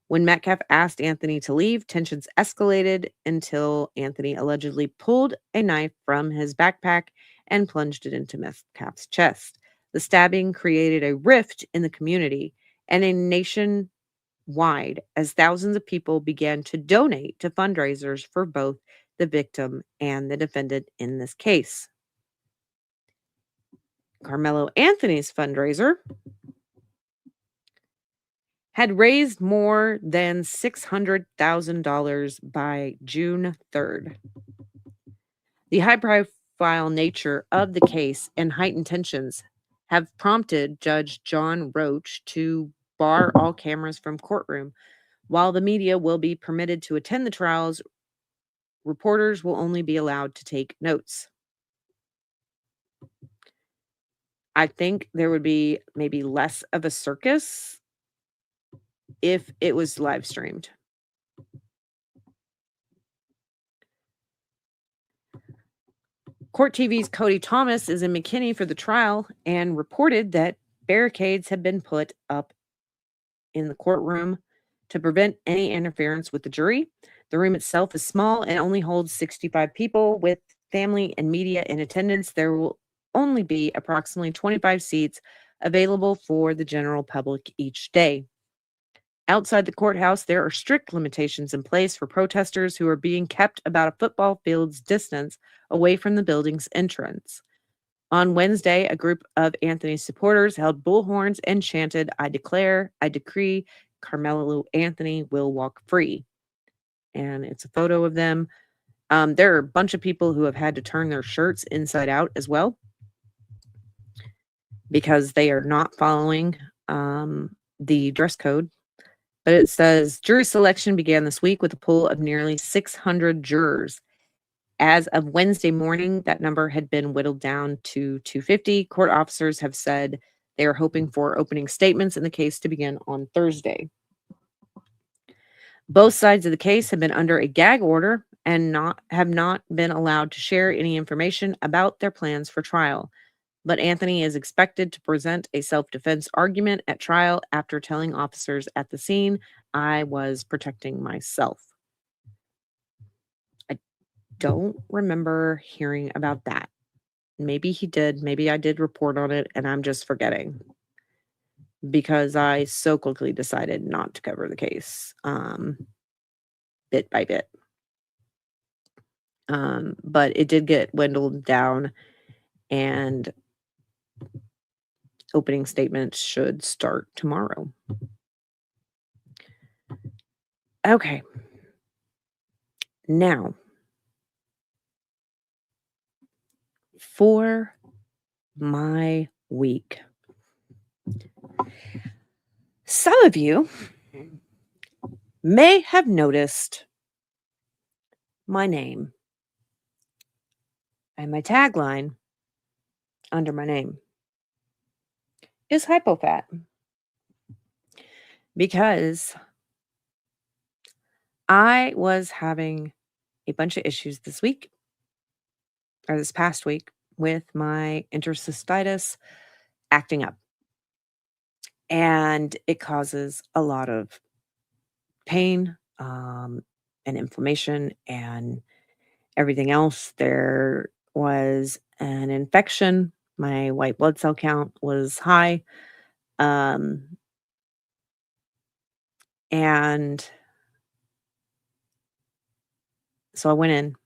When Metcalf asked Anthony to leave, tensions escalated until Anthony allegedly pulled a knife from his backpack and plunged it into Metcalf's chest. The stabbing created a rift in the community and a nationwide as thousands of people began to donate to fundraisers for both the victim and the defendant in this case. Karmelo Anthony's fundraiser had raised more than $600,000 by June 3rd. The high-profile nature of the case and heightened tensions have prompted Judge John Roach to bar all cameras from courtroom. While the media will be permitted to attend the trials, reporters will only be allowed to take notes. I think there would be maybe less of a circus if it was live streamed. Court TV's Cody Thomas is in McKinney for the trial and reported that barricades have been put up in the courtroom to prevent any interference with the jury. The room itself is small and only holds 65 people. With family and media in attendance, there will only be approximately 25 seats available for the general public each day. Outside the courthouse, there are strict limitations in place for protesters who are being kept about a football field's distance away from the building's entrance. On Wednesday, a group of Anthony's supporters held bullhorns and chanted, "I declare, I decree, Karmelo Anthony will walk free." And it's a photo of them. There are a bunch of people who have had to turn their shirts inside out as well because they are not following the dress code. But it says jury selection began this week with a pool of nearly 600 jurors. As of Wednesday morning, that number had been whittled down to 250. Court officers have said they are hoping for opening statements in the case to begin on Thursday. Both sides of the case have been under a gag order and have not been allowed to share any information about their plans for trial. But Anthony is expected to present a self-defense argument at trial after telling officers at the scene, "I was protecting myself." I don't remember hearing about that. Maybe he did. Maybe I did report on it and I'm just forgetting because I so quickly decided not to cover the case bit by bit. But it did get dwindled down and opening statements should start tomorrow. Okay. Now, for my week. Some of you may have noticed my name and my tagline under my name is hypofat because I was having a bunch of issues this past week with my intercystitis acting up. And it causes a lot of pain and inflammation and everything else. There was an infection. My white blood cell count was high. Um, and so I went in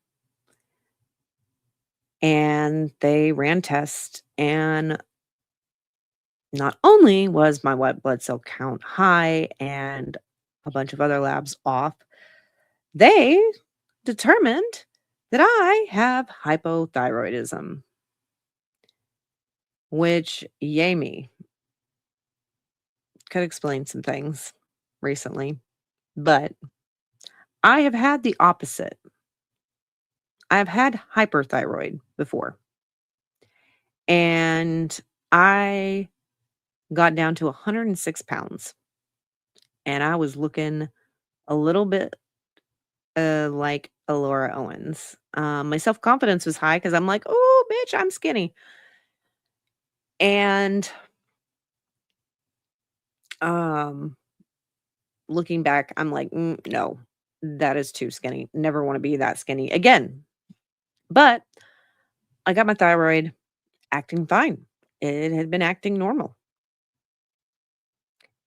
and they ran tests. And not only was my white blood cell count high and a bunch of other labs off, they determined that I have hypothyroidism, which, yay me, could explain some things recently. But I have had the opposite. I've had hyperthyroid before. And I got down to 106 pounds. And I was looking a little bit like a Laura Owens. My self confidence was high because I'm like, oh, bitch, I'm skinny. And looking back, I'm like, no, that is too skinny. Never want to be that skinny again. But I got my thyroid acting fine. It had been acting normal.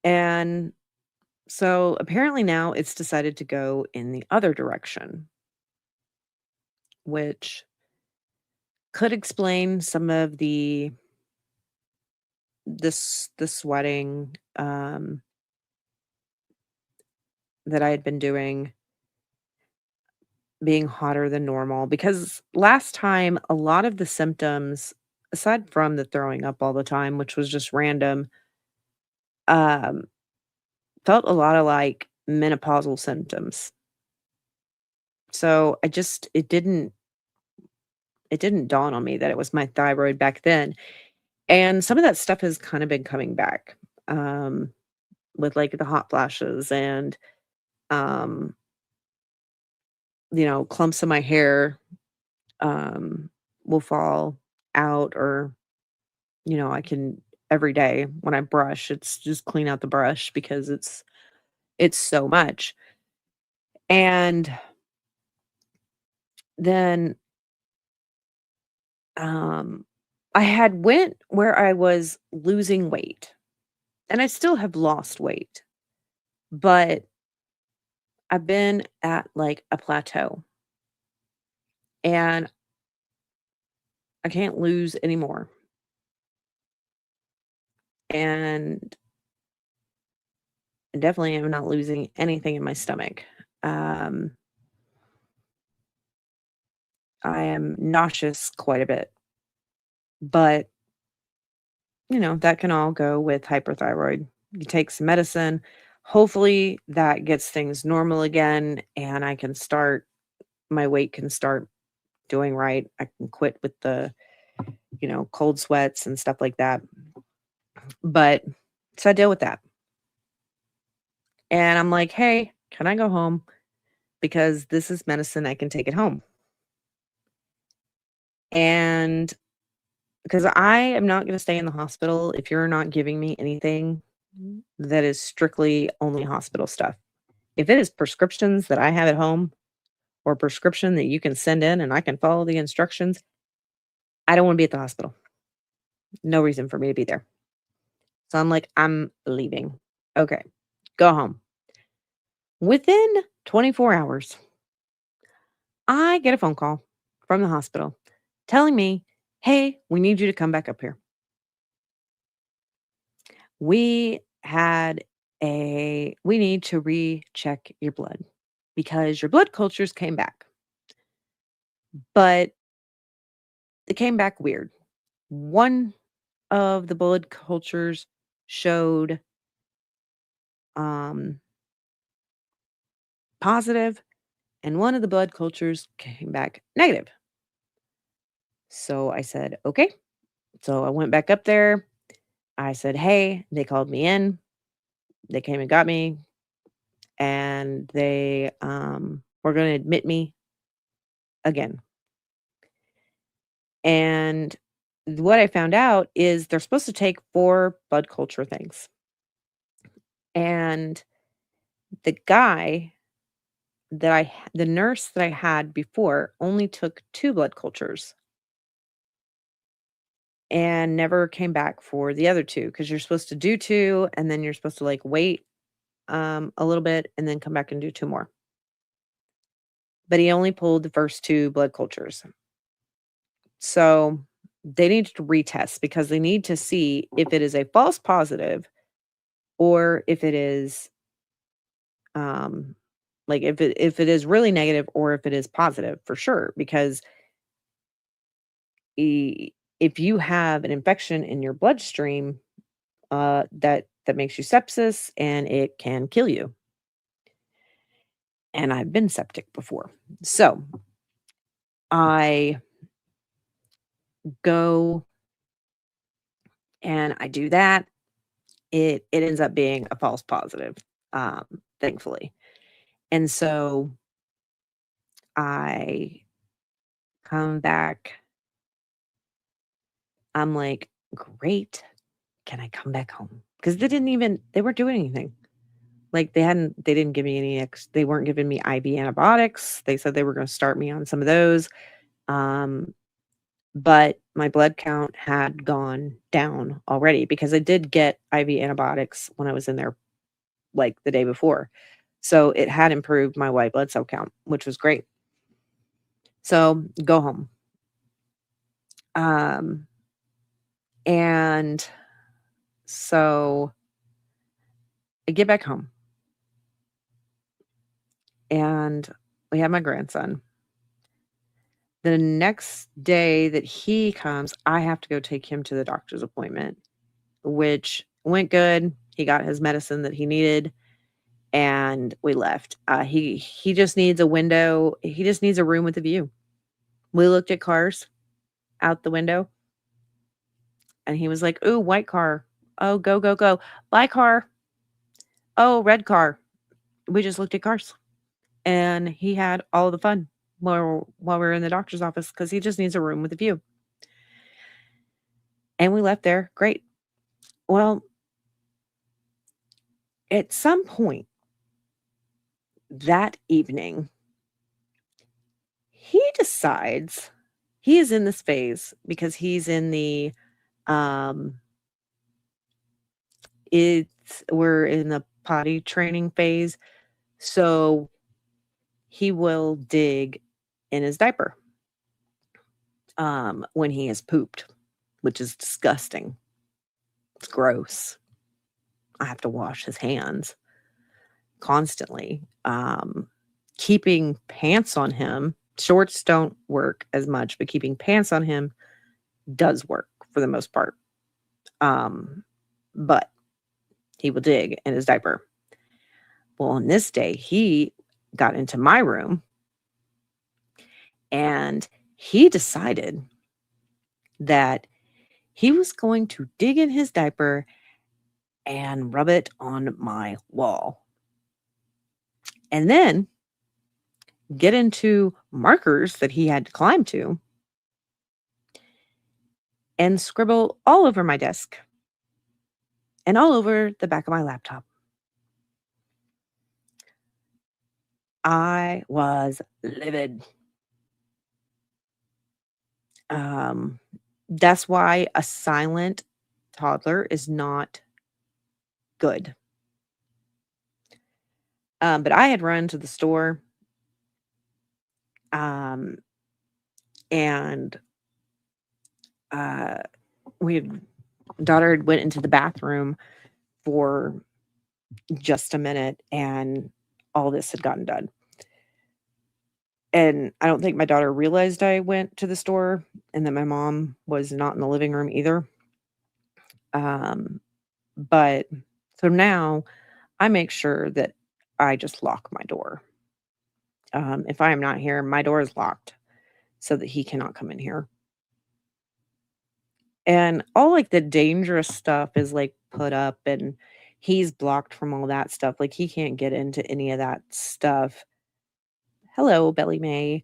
And so apparently now it's decided to go in the other direction, which could explain some of the sweating that I had been doing, being hotter than normal. Because last time, a lot of the symptoms, aside from the throwing up all the time, which was just random, um, felt a lot of like menopausal symptoms. So it didn't dawn on me that it was my thyroid back then. And some of that stuff has kind of been coming back, um, with like the hot flashes and, um, clumps of my hair, um, will fall out, or, I can every day when I brush, it's just clean out the brush because it's so much. And then, um, I had went where I was losing weight, and I still have lost weight, but I've been at, like, a plateau, and I can't lose anymore, and I definitely am not losing anything in my stomach. Um, I am nauseous quite a bit, but, that can all go with hyperthyroid. You take some medicine, hopefully, that gets things normal again, and my weight can start doing right. I can quit with the, cold sweats and stuff like that. But so I deal with that. And I'm like, "Hey, can I go home? Because this is medicine, I can take it home." And because I am not gonna stay in the hospital if you're not giving me anything that is strictly only hospital stuff. If it is prescriptions that I have at home or prescription that you can send in and I can follow the instructions, I don't wanna be at the hospital. No reason for me to be there. So I'm like, "I'm leaving." Okay, go home. Within 24 hours, I get a phone call from the hospital telling me, "Hey, we need you to come back up here. We need to recheck your blood because your blood cultures came back, but they came back weird. One of the blood cultures showed um positive, and one of the blood cultures came back negative." So I said, "Okay, So I went back up there. I said, "Hey," they called me in. They came and got me, and they were going to admit me again. And what I found out is they're supposed to take 4 blood culture things. And the guy the nurse that I had before only took 2 blood cultures and never came back for the other 2 because you're supposed to do 2 and then you're supposed to like wait a little bit and then come back and do 2 more. But he only pulled the first 2 blood cultures. So they need to retest because they need to see if it is a false positive or if it is um like if it is really negative or if it is positive for sure because if you have an infection in your bloodstream that makes you sepsis and it can kill you. And I've been septic before. So I go and I do that. It ends up being a false positive, thankfully. And so I come back. I'm like, great. Can I come back home? Because they weren't doing anything. Like they didn't give me they weren't giving me IV antibiotics. They said they were going to start me on some of those. Um, but my blood count had gone down already because I did get IV antibiotics when I was in there like the day before. So it had improved my white blood cell count, which was great. So go home. And so I get back home and we have my grandson. The next day that he comes, I have to go take him to the doctor's appointment, which went good. He got his medicine that he needed and we left. He just needs a window. He just needs a room with a view. We looked at cars out the window and he was like, "Ooh, white car. Oh, go, go, go. Black car. Oh, red car." We just looked at cars and he had all the fun while we were in the doctor's office because he just needs a room with a view. And we left there. Great. Well, at some point that evening, he decides he is in this phase because he's in the um we're in the potty training phase. So he will dig in his diaper when he has pooped, which is disgusting. It's gross. I have to wash his hands constantly. Keeping pants on him, shorts don't work as much, but keeping pants on him does work for the most part. But he will dig in his diaper. Well, on this day, he got into my room and he decided that he was going to dig in his diaper and rub it on my wall. And then get into markers that he had to climb to and scribble all over my desk and all over the back of my laptop. I was livid. That's why a silent toddler is not good. But I had run to the store and daughter had went into the bathroom for just a minute and all this had gotten done. And I don't think my daughter realized I went to the store and that my mom was not in the living room either. But so now I make sure that I just lock my door. If I am not here, my door is locked so that he cannot come in here. And all, like, the dangerous stuff is, like, put up, and he's blocked from all that stuff, like, he can't get into any of that stuff. Hello, Belly May.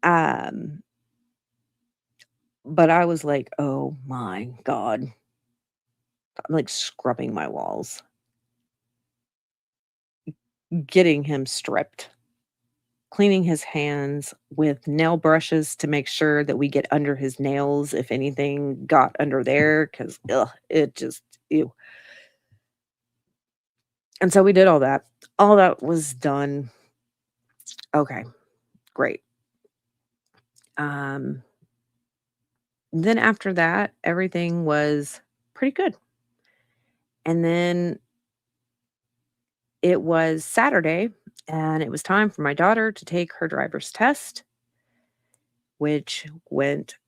Um, but I was like, "Oh my god." I'm, like, scrubbing my walls, getting him stripped, cleaning his hands with nail brushes to make sure that we get under his nails if anything got under there, 'cause, ugh, it just ew. And so we did all that. All that was done. Okay, great. Um, then after that, everything was pretty good. And then it was Saturday, and it was time for my daughter to take her driver's test, which went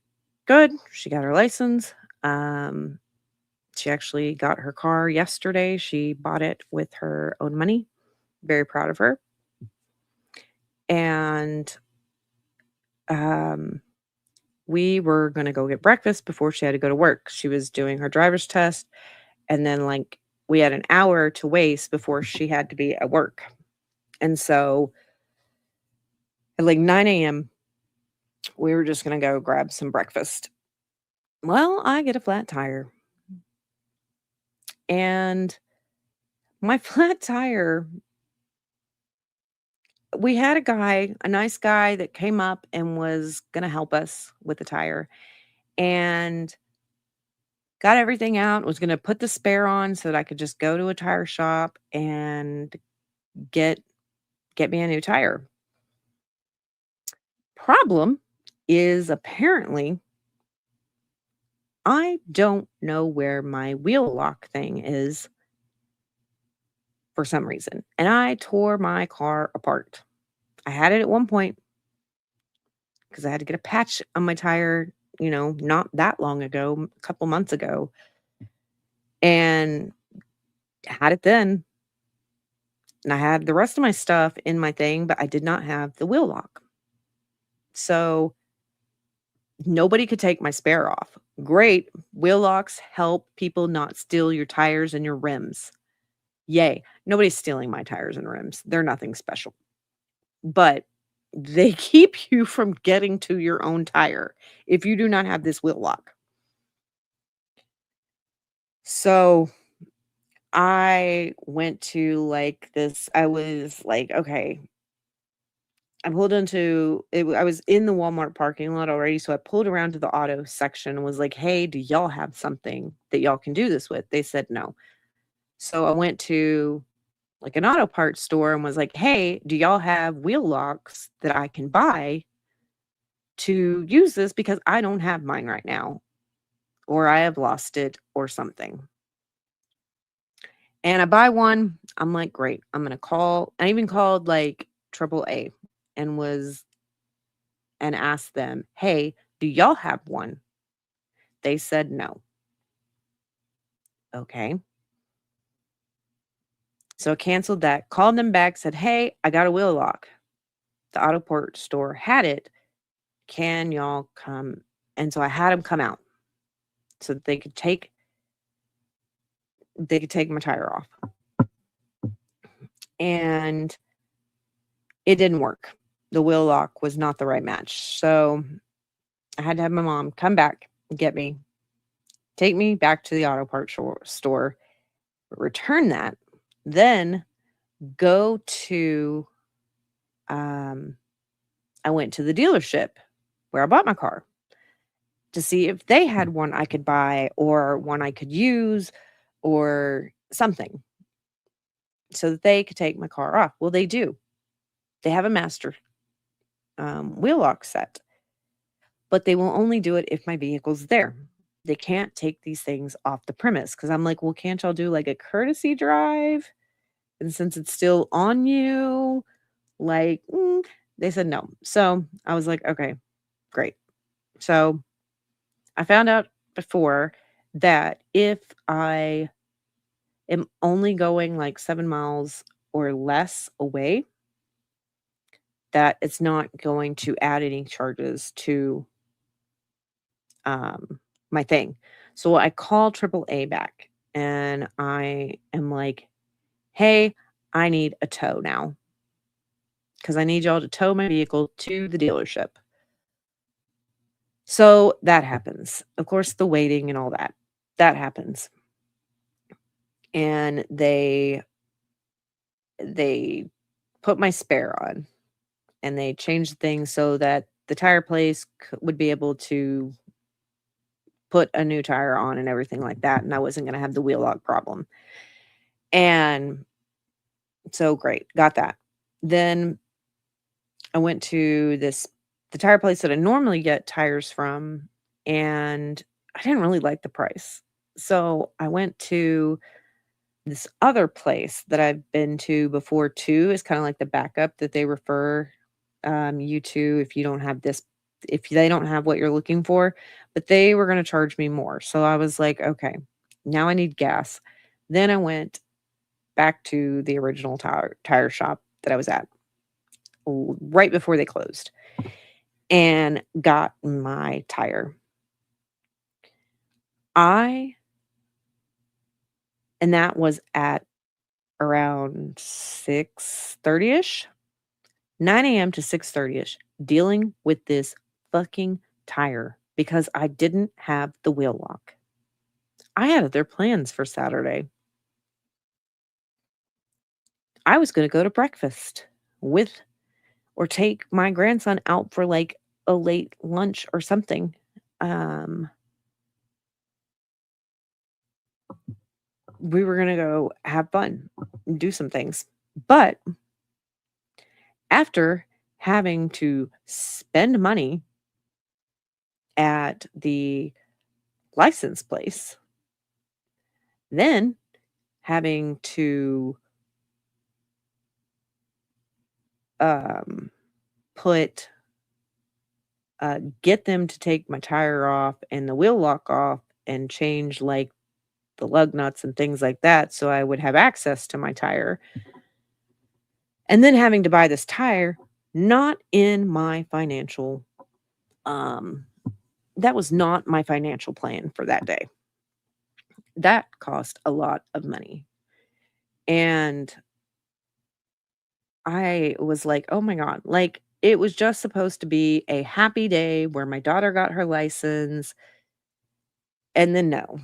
good. She got her license. Um, she actually got her car yesterday. She bought it with her own money. Very proud of her. And um, we were going to go get breakfast before she had to go to work. She was doing her driver's test, and then, like, we had an hour to waste before she had to be at work. And so at like 9 a.m., we were just going to go grab some breakfast. Well, I get a flat tire. And my flat tire, we had a nice guy that came up and was going to help us with the tire and got everything out, was going to put the spare on so that I could just go to a tire shop and get me a new tire. Problem is apparently I don't know where my wheel lock thing is for some reason, and I tore my car apart. I had it at one point because I had to get a patch on my tire, not that long ago, a couple months ago, and had it then. And I had the rest of my stuff in my thing, but I did not have the wheel lock. So nobody could take my spare off. Great. Wheel locks help people not steal your tires and your rims. Yay. Nobody's stealing my tires and rims. They're nothing special. But they keep you from getting to your own tire if you do not have this wheel lock. So I went to I was like, okay, I pulled into it. I was in the Walmart parking lot already. So I pulled around to the auto section and was like, hey, do y'all have something that y'all can do this with? They said no. So I went to like an auto parts store and was like, hey, do y'all have wheel locks that I can buy to use this because I don't have mine right now, or I have lost it or something. And I buy one. I'm like, great. I'm going to call. I even called like AAA and asked them, hey, do y'all have one? They said no. Okay. So I canceled that, called them back, said, hey, I got a wheel lock. The auto parts store had it. Can y'all come? And so I had them come out so that they could take my tire off. And it didn't work. The wheel lock was not the right match. So I had to have my mom come back and get me, take me back to the auto parts store, return that, then go to, I went to the dealership where I bought my car to see if they had one I could buy or one I could use or something so that they could take my car off. Well, they do. They have a master wheel lock set, but they will only do it if my vehicle's there. They can't take these things off the premise because I'm like, well, can't y'all do like a courtesy drive? And since it's still on you, they said no. So I was like, okay, great. So I found out before that if I am only going like 7 miles or less away, that it's not going to add any charges to my thing. So I call AAA back and I am like, hey, I need a tow now because I need y'all to tow my vehicle to the dealership. So that happens. Of course, the waiting and all that happens. And they put my spare on and they changed things so that the tire place would be able to put a new tire on and everything like that. And I wasn't going to have the wheel lock problem. And so great, got that. Then I went to the tire place that I normally get tires from, and I didn't really like the price. So I went to this other place that I've been to before too. Is kind of like the backup that they refer you to if you don't have this, if they don't have what you're looking for. But they were going to charge me more, so I was like, okay, now I need gas. Then I went back to the original tire shop that I was at right before they closed and got my tire. And that was at around 6:30ish, 9 a.m. to 6:30ish, dealing with this fucking tire because I didn't have the wheel lock. I had other plans for Saturday. I was going to go to breakfast with or take my grandson out for like a late lunch or something. We were going to go have fun and do some things. But after having to spend money at the license place, then having to put get them to take my tire off and the wheel lock off and change like the lug nuts and things like that so I would have access to my tire. And then having to buy this tire, not in my financial that was not my financial plan for that day. That cost a lot of money. And I was like, "Oh my god." Like, it was just supposed to be a happy day where my daughter got her license, and then no.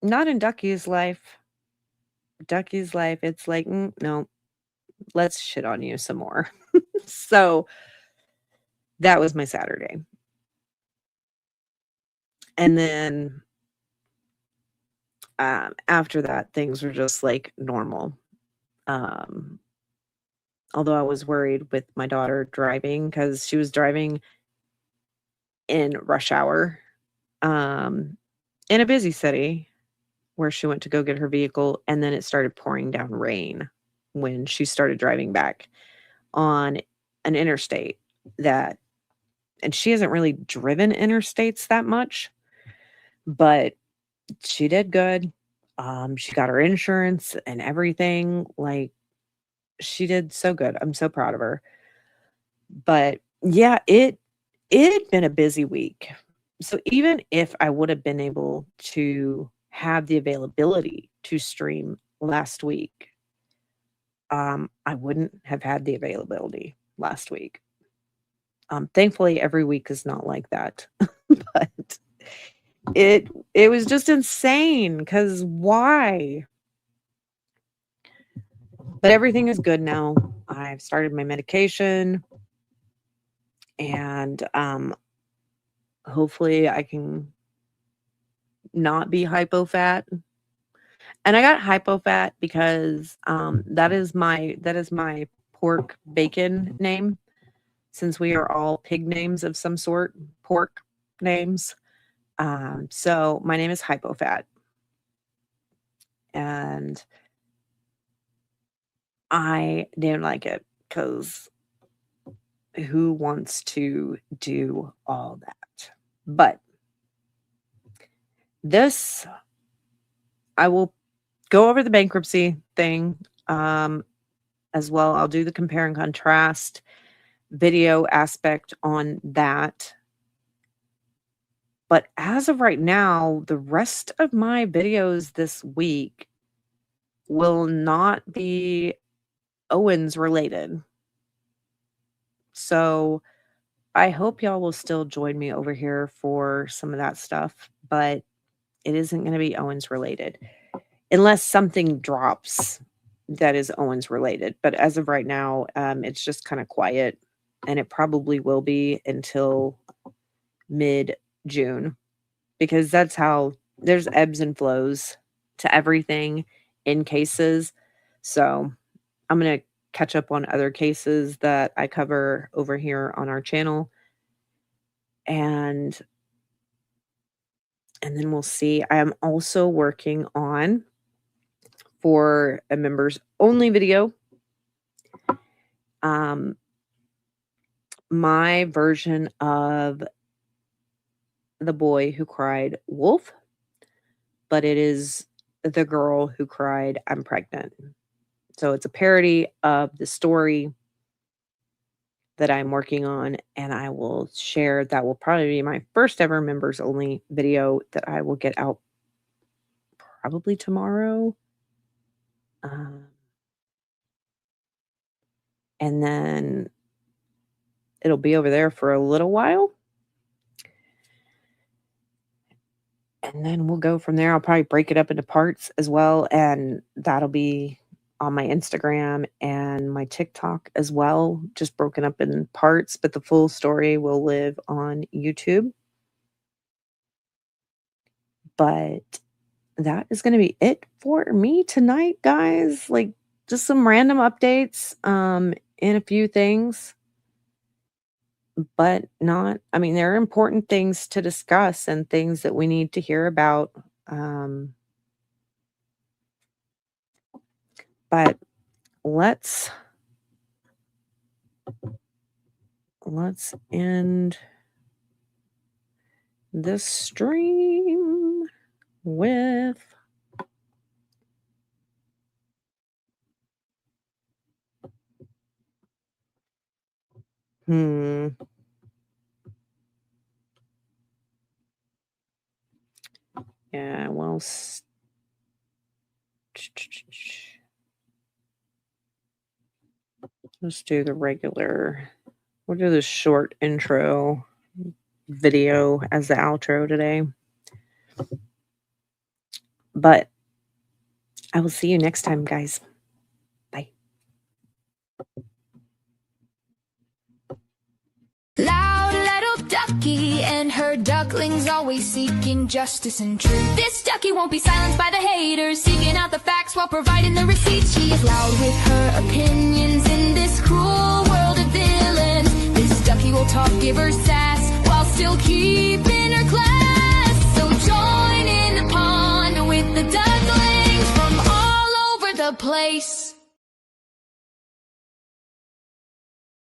Not in Ducky's life. Ducky's life, it's like, no, let's shit on you some more." So, that was my Saturday. And then, after that, things were just, like, normal. Although I was worried with my daughter driving because she was driving in rush hour, in a busy city where she went to go get her vehicle, and then it started pouring down rain when she started driving back on an interstate and she hasn't really driven interstates that much, but she did good. She got her insurance and everything. Like, she did so good. I'm so proud of her. But yeah, it had been a busy week. So even if I would have been able to have the availability to stream last week, I wouldn't have had the availability last week. Thankfully, every week is not like that, but it was just insane because why? But everything is good now. I've started my medication, and hopefully I can not be hypo-fat. And I got hypo-fat because that is my pork bacon name, since we are all pig names of some sort, pork names. So my name is hypo-fat. And I didn't like it because who wants to do all that? But this, I will go over the bankruptcy thing as well. I'll do the compare and contrast video aspect on that. But as of right now, the rest of my videos this week will not be Owens related. So I hope y'all will still join me over here for some of that stuff, but it isn't going to be Owens related unless something drops that is Owens related. But as of right now, it's just kind of quiet, and it probably will be until mid-June, because that's how there's ebbs and flows to everything in cases. So I'm going to catch up on other cases that I cover over here on our channel. And then we'll see. I am also working on, for a members only video, my version of The Boy Who Cried Wolf, but it is The Girl Who Cried I'm Pregnant. So it's a parody of the story that I'm working on, and I will share. That will probably be my first ever members only video that I will get out probably tomorrow. And then it'll be over there for a little while. And then we'll go from there. I'll probably break it up into parts as well, and that'll be on my Instagram and my TikTok as well, just broken up in parts, but the full story will live on YouTube. But that is going to be it for me tonight, guys. Like, just some random updates in a few things, but not, I mean, there are important things to discuss and things that we need to hear about. But let's end this stream with yeah, well, let's do the regular. We'll do the short intro video as the outro today. But I will see you next time, guys. Bye. Loud little ducky and her ducklings always seeking justice and truth. This ducky won't be silenced by the haters, seeking out the facts while providing the receipts. She is loud with her opinions in this cruel world of villains. This ducky will talk, give her sass, while still keeping her class. So join in the pond with the ducklings from all over the place.